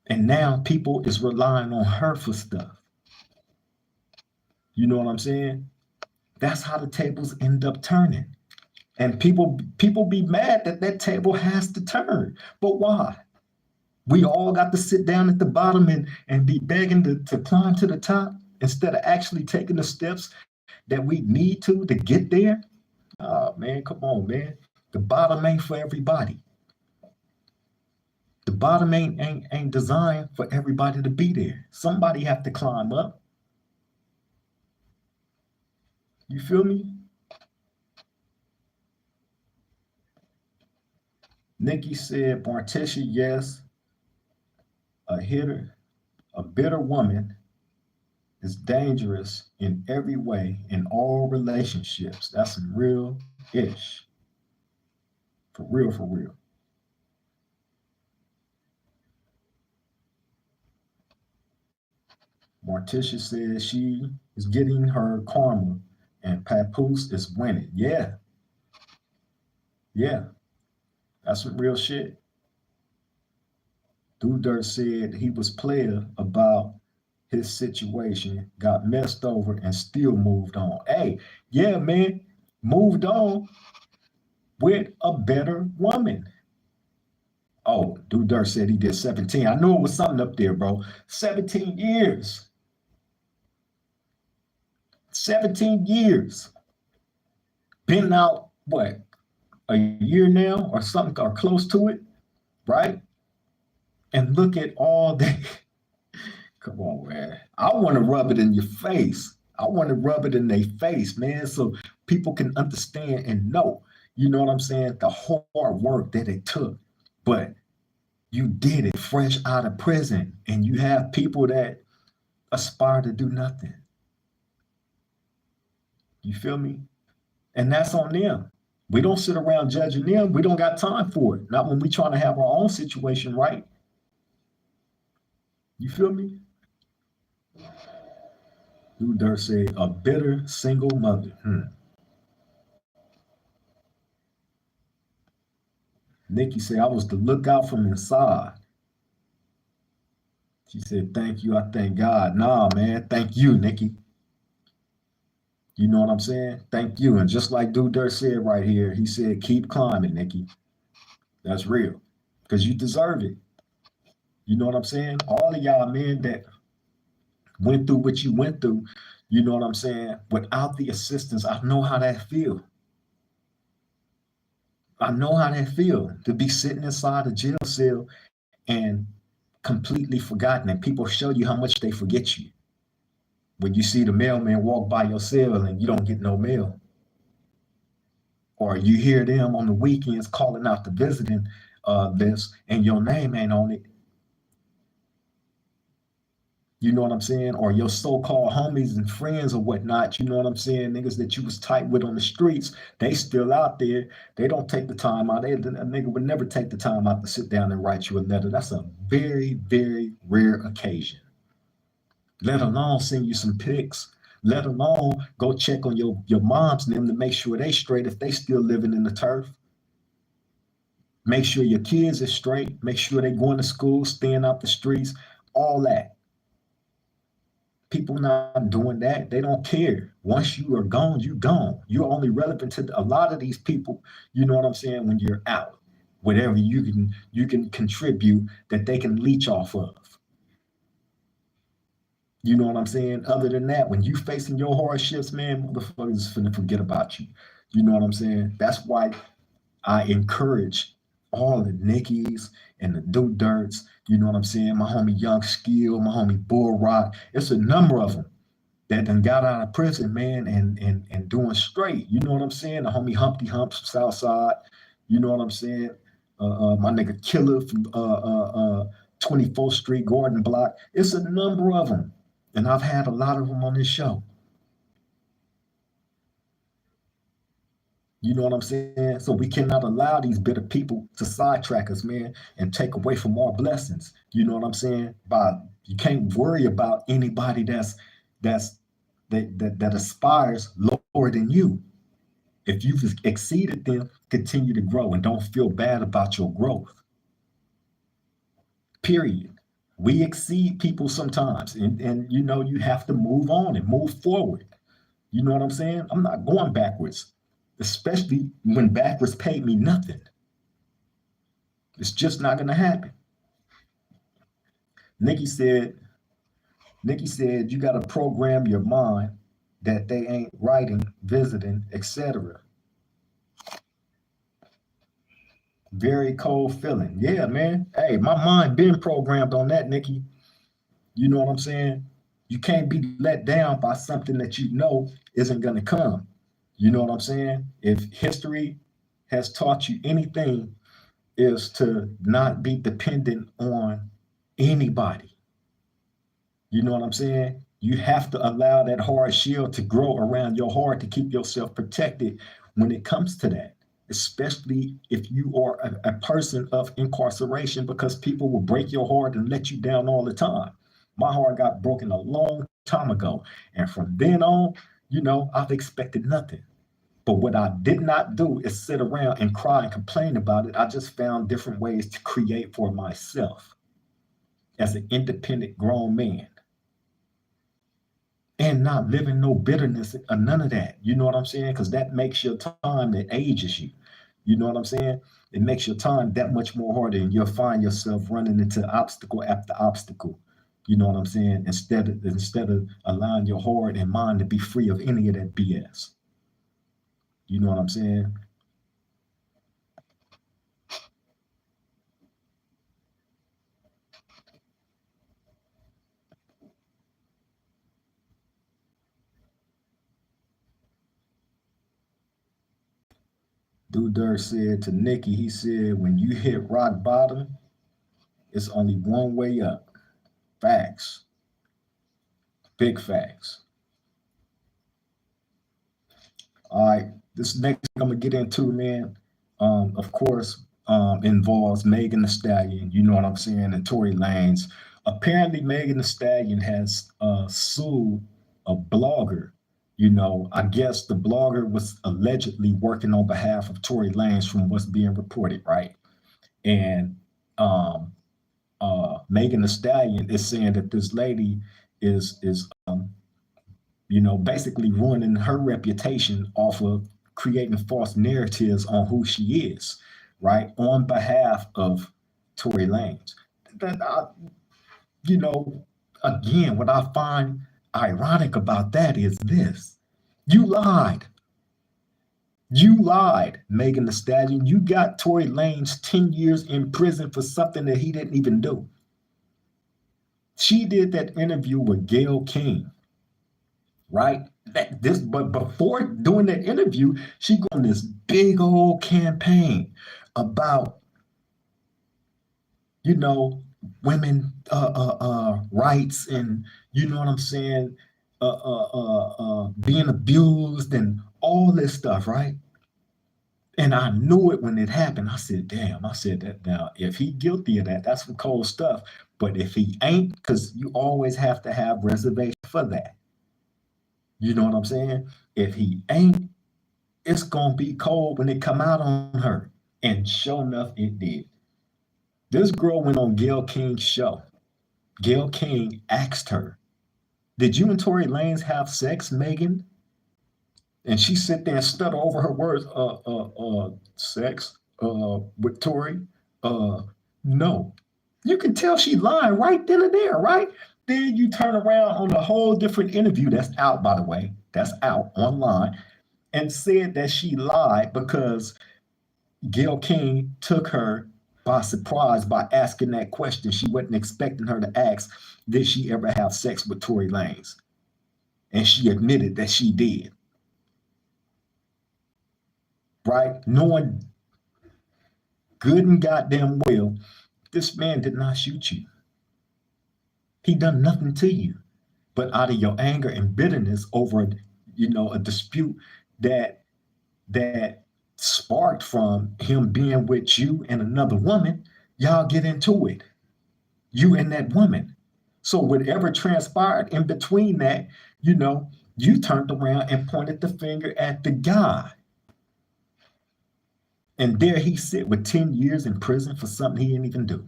And now people is relying on her for stuff. You know what I'm saying? That's how the tables end up turning. And people be mad that that table has to turn. But why? We all got to sit down at the bottom and be begging to climb to the top instead of actually taking the steps that we need to get there. Oh, man, come on, man. The bottom ain't for everybody. The bottom ain't designed for everybody to be there. Somebody have to climb up. You feel me? Nikki said, Morticia, yes, a bitter woman is dangerous in every way in all relationships. That's some real ish. For real, for real. Morticia says she is getting her karma and Papoose is winning. Yeah. Yeah. That's some real shit. Dirt said he was player about his situation, got messed over, and still moved on. Hey, yeah, man, moved on with a better woman. Oh, Dirt said he did 17. I knew it was something up there, bro. 17 years. 17 years. Been out, what, a year now or something, or close to it, right? And look at all that. Come on, man. I want to rub it in your face. I want to rub it in their face, man, so people can understand and know, you know what I'm saying, the hard work that it took. But you did it fresh out of prison, and you have people that aspire to do nothing. You feel me? And that's on them. We don't sit around judging them. We don't got time for it. Not when we trying to have our own situation right. You feel me? Dirt said, a bitter single mother. Nikki said, I was the lookout from inside. She said, thank you. I thank God. Nah, man. Thank you, Nikki. You know what I'm saying? Thank you. And just like Dirt said right here, he said, keep climbing, Nikki. That's real. Because you deserve it. You know what I'm saying? All of y'all, man, that went through what you went through, you know what I'm saying? Without the assistance, I know how that feel. I know how that feel to be sitting inside a jail cell and completely forgotten, and people show you how much they forget you. When you see the mailman walk by your cell and you don't get no mail, or you hear them on the weekends calling out the visiting list and your name ain't on it. You know what I'm saying? Or your so-called homies and friends or whatnot, you know what I'm saying? Niggas that you was tight with on the streets, they still out there. They don't take the time out. A nigga would never take the time out to sit down and write you a letter. That's a very, very rare occasion. Let alone send you some pics. Let alone go check on your moms and them to make sure they straight if they still living in the turf. Make sure your kids are straight. Make sure they going to school, staying out the streets, all that. People not doing that. They don't care. Once you are gone, you gone. You're only relevant to a lot of these people, you know what I'm saying, when you're out. Whatever you can contribute that they can leech off of. You know what I'm saying? Other than that, when you facing your hardships, man, motherfuckers is finna forget about you. You know what I'm saying? That's why I encourage all the Nickies and the Do Dirts, you know what I'm saying? My homie Young Skill, my homie Bull Rock. It's a number of them that done got out of prison, man, and doing straight. You know what I'm saying? The homie Humpty Humps from Southside. You know what I'm saying? My nigga Killer from 24th Street Garden Block. It's a number of them. And I've had a lot of them on this show. You know what I'm saying? So we cannot allow these bitter people to sidetrack us, man, and take away from our blessings. You know what I'm saying? You can't worry about anybody that aspires lower than you. If you've exceeded them, continue to grow and don't feel bad about your growth. Period. We exceed people sometimes, and you know, you have to move on and move forward. You know what I'm saying? I'm not going backwards, especially when backwards paid me nothing. It's just not going to happen. Nikki said, you got to program your mind that they ain't writing, visiting, etc. Very cold feeling. Yeah, man. Hey, my mind been programmed on that, Nikki. You know what I'm saying? You can't be let down by something that you know isn't going to come. You know what I'm saying? If history has taught you anything, is to not be dependent on anybody. You know what I'm saying? You have to allow that hard shield to grow around your heart to keep yourself protected when it comes to that, especially if you are a person of incarceration, because people will break your heart and let you down all the time. My heart got broken a long time ago. And from then on, you know, I've expected nothing. But what I did not do is sit around and cry and complain about it. I just found different ways to create for myself as an independent grown man. And not living no bitterness or none of that. You know what I'm saying? Because that makes your time, that ages you. You know what I'm saying? It makes your time that much more harder, and you'll find yourself running into obstacle after obstacle. You know what I'm saying? Instead of allowing your heart and mind to be free of any of that BS. You know what I'm saying? Dude Dirt said to Nikki, he said, when you hit rock bottom, it's only one way up. Facts. Big facts. All right, this next thing I'm gonna get into, man, of course, involves Megan Thee Stallion. You know what I'm saying? And Tory Lanez. Apparently, Megan Thee Stallion has sued a blogger. You know, I guess the blogger was allegedly working on behalf of Tory Lanez, from what's being reported, right? And Megan Thee Stallion is saying that this lady is you know, basically ruining her reputation off of creating false narratives on who she is, right, on behalf of Tory Lanez. You know, again, what I find ironic about that is this: you lied. You lied, Megan Thee Stallion. You got Tory Lanez 10 years in prison for something that he didn't even do. She did that interview with Gayle King, right? But before doing that interview, she go on this big old campaign about, you know, women rights, and you know what I'm saying, being abused and all this stuff, right? And I knew it when it happened. I said, damn, I said that now, if he guilty of that, that's some cold stuff. But if he ain't, because you always have to have reservation for that. You know what I'm saying? If he ain't, it's gonna be cold when it come out on her. And sure enough, it did. This girl went on Gayle King's show. Gayle King asked her, did you and Tory Lanez have sex, Megan? And she sit there and stutter over her words, sex, with Tory? No. You can tell she lying right then and there, right? Then you turn around on a whole different interview that's out, by the way, that's out online, and said that she lied because Gayle King took her by surprise by asking that question. She wasn't expecting her to ask, did she ever have sex with Tory Lanez? And she admitted that she did. Right? Knowing good and goddamn well, this man did not shoot you. He done nothing to you. But out of your anger and bitterness over, a dispute that sparked from him being with you and another woman, y'all get into it. You and that woman. So whatever transpired in between that, you turned around and pointed the finger at the guy. And there he sit with 10 years in prison for something he didn't even do.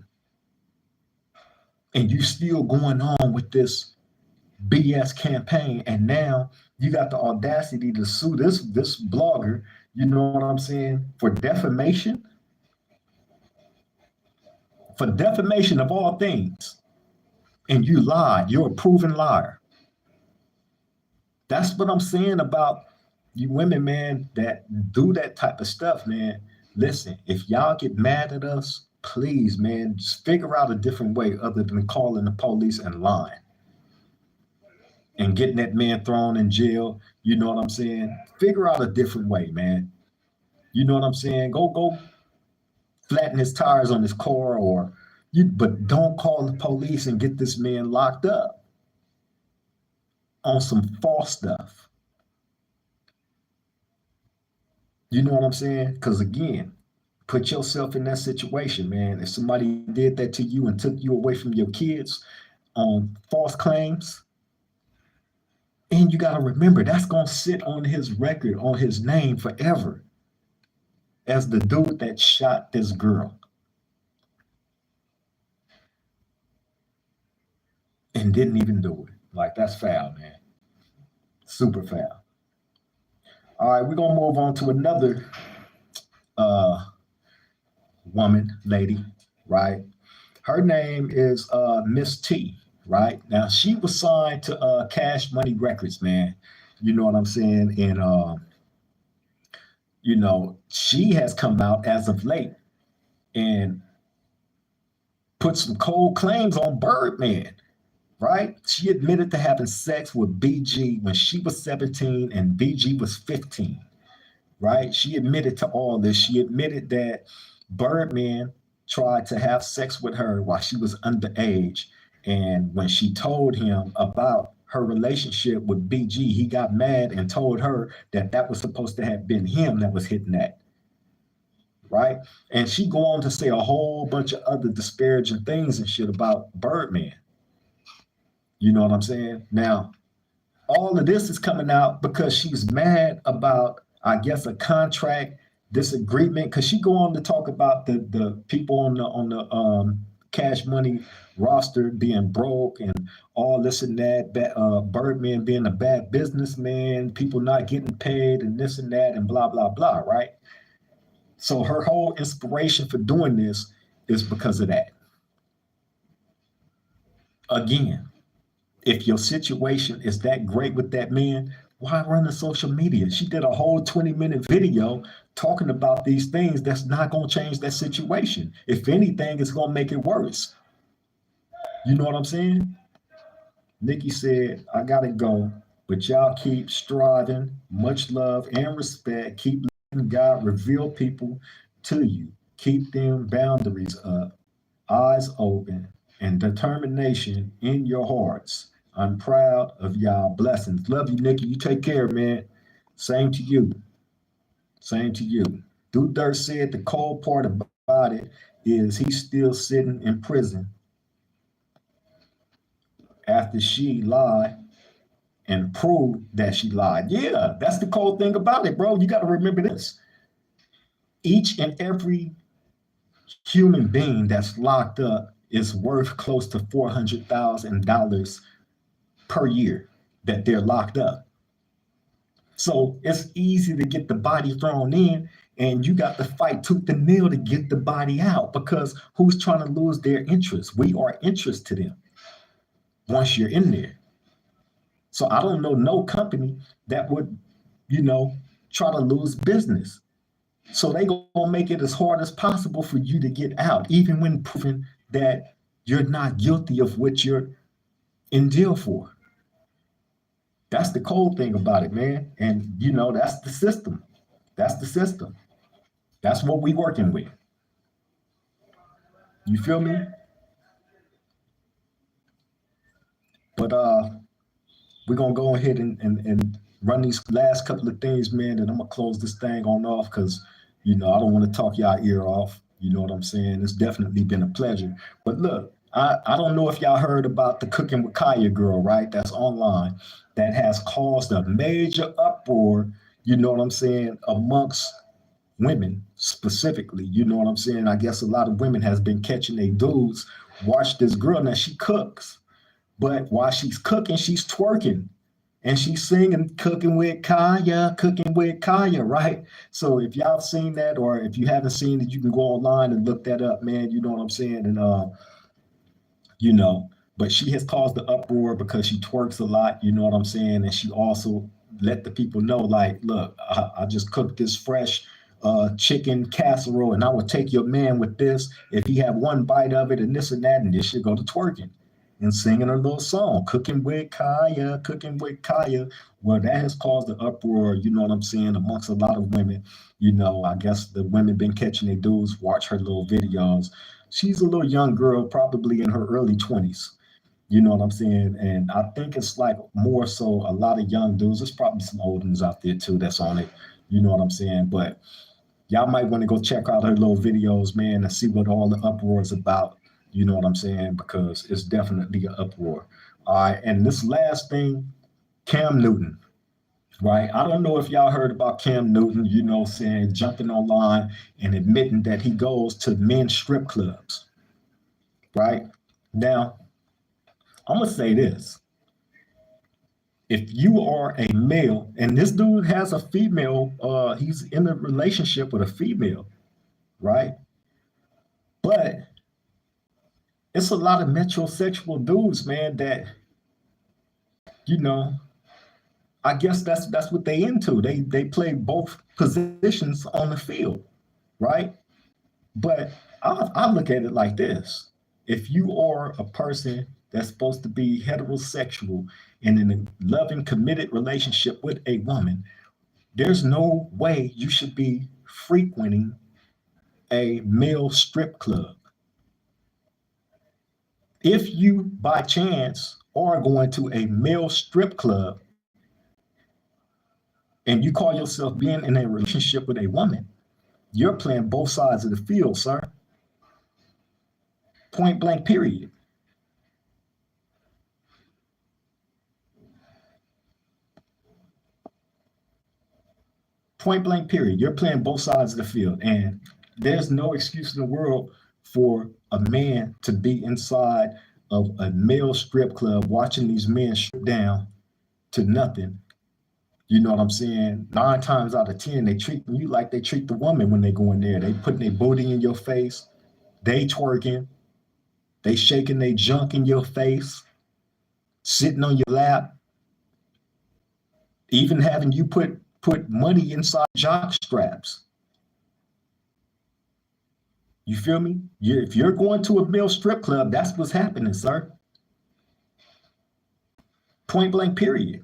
And you still going on with this BS campaign. And now you got the audacity to sue this blogger, you know what I'm saying, for defamation. For defamation of all things. And you lied. You're a proven liar. That's what I'm saying about you women, man, that do that type of stuff, man. Listen, if y'all get mad at us, please, man, just figure out a different way other than calling the police and lying. And getting that man thrown in jail, you know what I'm saying? Figure out a different way, man. You know what I'm saying? Go flatten his tires on his car, but don't call the police and get this man locked up on some false stuff. You know what I'm saying? Because again, put yourself in that situation, man. If somebody did that to you and took you away from your kids on false claims, and you got to remember, that's going to sit on his record, on his name forever as the dude that shot this girl. And didn't even do it. Like, that's foul, man. Super foul. All right, we're going to move on to another lady, right? Her name is Miss T, right? Now, she was signed to Cash Money Records, man. You know what I'm saying? And, she has come out as of late and put some cold claims on Birdman, right? She admitted to having sex with BG when she was 17 and BG was 15, right? She admitted to all this. She admitted that Birdman tried to have sex with her while she was underage. And when she told him about her relationship with BG, he got mad and told her that was supposed to have been him that was hitting that, right? And she go on to say a whole bunch of other disparaging things and shit about Birdman. You know what I'm saying? Now, all of this is coming out because she's mad about, I guess, a contract disagreement, because she go on to talk about the people on the Cash Money roster being broke and all this and that, Birdman being a bad businessman, people not getting paid and this and that and blah, blah, blah, right? So her whole inspiration for doing this is because of that. Again, if your situation is that great with that man, why run the social media? She did a whole 20-minute video talking about these things that's not going to change that situation. If anything, it's going to make it worse. You know what I'm saying? Nikki said, I gotta go, but y'all keep striving. Much love and respect. Keep letting God reveal people to you. Keep them boundaries up, eyes open, and determination in your hearts. I'm proud of y'all. Blessings. Love you, Nikki. You take care, man. Same to you. Same to you. Dude Dirt said the cold part about it is he's still sitting in prison after she lied and prove that she lied. Yeah, that's the cold thing about it, bro. You got to remember this. Each and every human being that's locked up is worth close to $400,000 per year that they're locked up. So it's easy to get the body thrown in, and you got to fight tooth and nail to get the body out because who's trying to lose their interest? We are interest to them once you're in there. So I don't know no company that would, you know, try to lose business. So they gonna make it as hard as possible for you to get out, even when proving that you're not guilty of what you're in jail for. That's the cold thing about it, man. And you know, that's the system. That's the system. That's what we working with. You feel me? But we're gonna go ahead and run these last couple of things, man, and I'm gonna close this thing on off because you know I don't want to talk y'all ear off. You know what I'm saying? It's definitely been a pleasure. But look, I don't know if y'all heard about the Cooking with Kaya girl, right? That's online, that has caused a major uproar, you know what I'm saying, amongst women specifically. You know what I'm saying? I guess a lot of women has been catching their dudes. Watch this girl. Now she cooks. But while she's cooking, she's twerking and she's singing cooking with Kaya, right? So if y'all seen that, or if you haven't seen it, you can go online and look that up, man. You know what I'm saying? And you know, but she has caused the uproar because she twerks a lot, you know what I'm saying? And she also let the people know, like, look, I just cooked this fresh chicken casserole, and I would take your man with this if he had one bite of it and this and that, and this should go to twerking and singing her little song, cooking with Kaya. Well, that has caused the uproar, you know what I'm saying, amongst a lot of women. You know, I guess the women been catching their dudes, watch her little videos. She's a little young girl, probably in her early 20s. You know what I'm saying? And I think it's like more so a lot of young dudes. There's probably some old ones out there too that's on it. You know what I'm saying? But y'all might want to go check out her little videos, man, and see what all the uproar is about. You know what I'm saying? Because it's definitely an uproar. All right. And this last thing, Cam Newton, right? I don't know if y'all heard about Cam Newton, you know, saying jumping online and admitting that he goes to men's strip clubs, right? Now, I'm going to say this. If you are a male, and this dude has a female, he's in a relationship with a female, right? But it's a lot of metrosexual dudes, man, that, you know, I guess that's what they into. They play both positions on the field, right? But I look at it like this: if you are a person that's supposed to be heterosexual and in a loving, committed relationship with a woman, there's no way you should be frequenting a male strip club. If you by chance are going to a male strip club and you call yourself being in a relationship with a woman, you're playing both sides of the field, sir. Point blank, period. Point blank, period. You're playing both sides of the field. And there's no excuse in the world for a man to be inside of a male strip club watching these men strip down to nothing. You know what I'm saying? 9 times out of 10, they treat you like they treat the woman when they go in there. They putting their booty in your face, they twerking, they shaking their junk in your face, sitting on your lap, even having you put money inside jock straps. You feel me? If you're going to a male strip club, that's what's happening, sir. Point blank, period.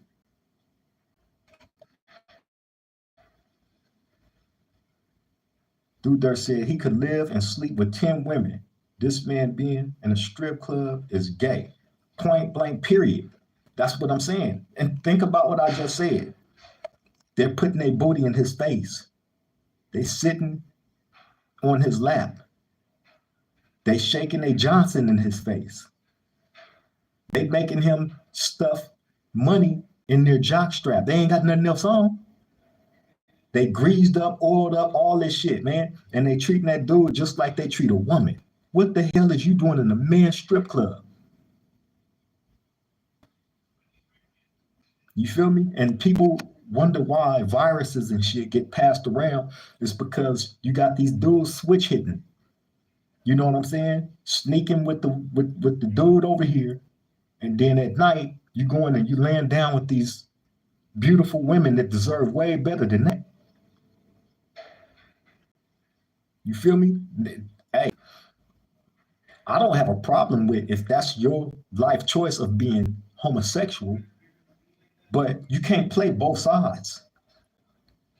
Dude there said he could live and sleep with 10 women. This man being in a strip club is gay. Point blank, period. That's what I'm saying. And think about what I just said. They're putting their booty in his face. They sitting on his lap. They shaking a Johnson in his face. They making him stuff money in their jock strap. They ain't got nothing else on. They greased up, oiled up, all this shit, man. And they treating that dude just like they treat a woman. What the hell is you doing in a men's strip club? You feel me? And people wonder why viruses and shit get passed around. It's because you got these dudes switch hitting. You know what I'm saying? Sneaking with the dude over here. And then at night, you going and you laying down with these beautiful women that deserve way better than that. You feel me? Hey, I don't have a problem with if that's your life choice of being homosexual, but you can't play both sides.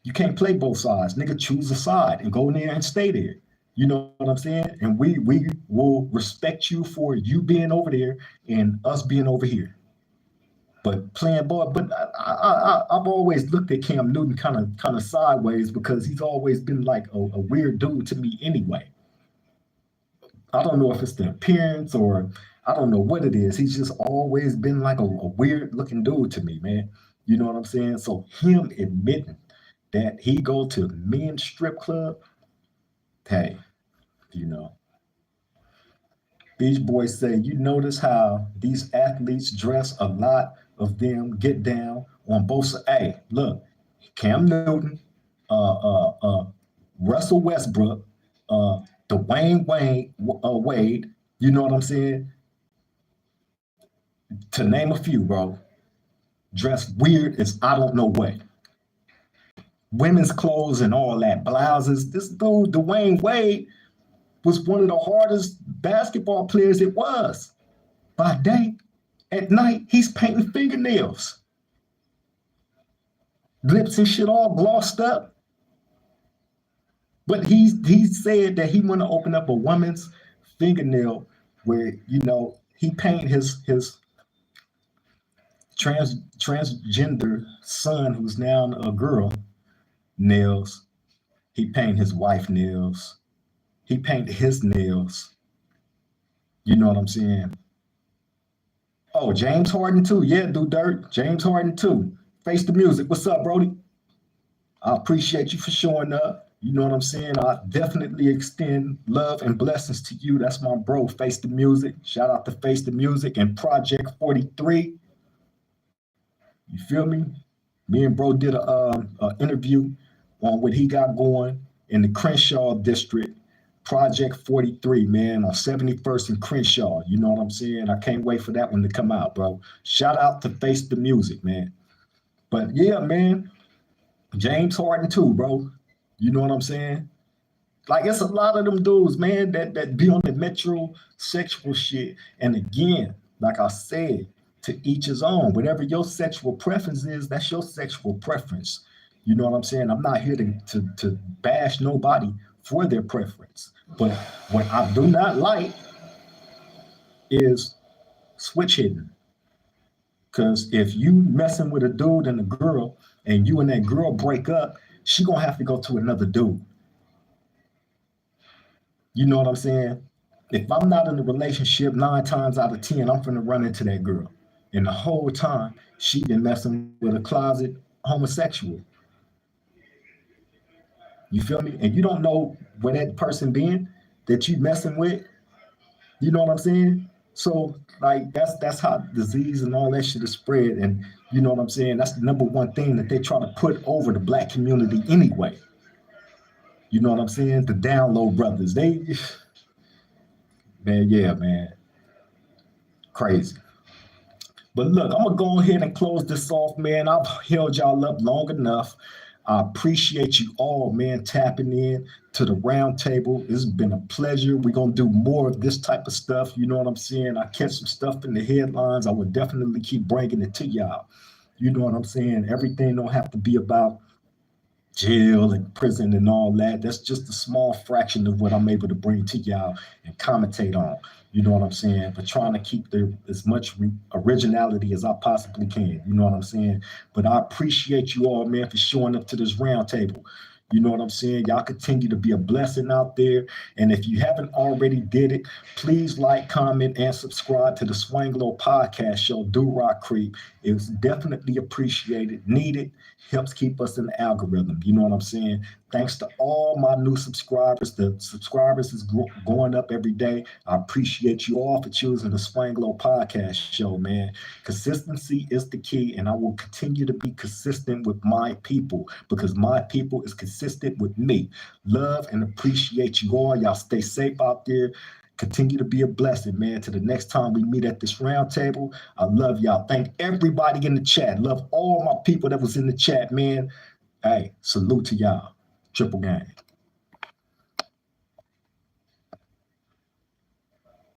You can't play both sides. Nigga, choose a side and go in there and stay there. You know what I'm saying? And we will respect you for you being over there and us being over here. But playing ball, but I've always looked at Cam Newton kind of sideways because he's always been like a weird dude to me anyway. I don't know if it's the appearance or I don't know what it is. He's just always been like a weird looking dude to me, man. You know what I'm saying? So him admitting that he go to men's strip club, hey, you know. Beach Boys say, you notice how these athletes dress, a lot of them get down on both sides. Hey, look, Cam Newton, Russell Westbrook, Dwayne Wade, you know what I'm saying? To name a few, bro, dress weird as I don't know what. Women's clothes and all that, blouses. This dude, Dwayne Wade, was one of the hardest basketball players it was. By day, at night, he's painting fingernails. Lips and shit all glossed up. But he said that he want to open up a woman's fingernail where, you know, he paint his transgender son, who's now a girl, nails. He paint his wife nails. He paint his nails. You know what I'm saying? Oh, James Harden too. Yeah, do dirt. James Harden too. Face the Music. What's up, Brody? I appreciate you for showing up. You know what I'm saying? I definitely extend love and blessings to you. That's my bro, Face the Music. Shout out to Face the Music and Project 43. You feel me? Me and bro did a interview on what he got going in the Crenshaw district. Project 43, man, on 71st and Crenshaw. You know what I'm saying? I can't wait for that one to come out, bro. Shout out to Face the Music, man. But yeah, man, James Harden too, bro. You know what I'm saying? Like, it's a lot of them dudes, man, that be on the metrosexual shit. And again, like I said, to each his own. Whatever your sexual preference is, that's your sexual preference. You know what I'm saying? I'm not here to bash nobody for their preference. But what I do not like is switch hitting. Because if you messing with a dude and a girl and you and that girl break up, she gonna have to go to another dude. You know what I'm saying? If I'm not in a relationship, 9 times out of 10, I'm finna run into that girl. And the whole time, she been messing with a closet homosexual. You feel me? And you don't know where that person been that you messing with. You know what I'm saying? So like that's how disease and all that shit is spread. And you know what I'm saying? That's the number one thing that they try to put over the black community anyway. You know what I'm saying? The down low brothers. Man, yeah, man. Crazy. But look, I'm gonna go ahead and close this off, man. I've held y'all up long enough. I appreciate you all, man, tapping in to the round table. It's been a pleasure. We're going to do more of this type of stuff. You know what I'm saying? I catch some stuff in the headlines. I would definitely keep bringing it to y'all. You know what I'm saying? Everything don't have to be about jail and prison and all that. That's just a small fraction of what I'm able to bring to y'all and commentate on. You know what I'm saying? But trying to keep as much originality as I possibly can. You know what I'm saying? But I appreciate you all, man, for showing up to this round table. You know what I'm saying? Y'all continue to be a blessing out there. And if you haven't already did it, please like, comment, and subscribe to the Swang Low podcast show, DuRocCreep. It's definitely appreciated, needed, helps keep us in the algorithm. You know what I'm saying? Thanks to all my new subscribers. The subscribers is going up every day. I appreciate you all for choosing the Swang Low podcast show, man. Consistency is the key, and I will continue to be consistent with my people because my people is consistent with me. Love and appreciate you all. Y'all stay safe out there. Continue to be a blessing, man. To the next time we meet at this round table, I love y'all. Thank everybody in the chat. Love all my people that was in the chat, man. Hey, salute to y'all. Triple gang.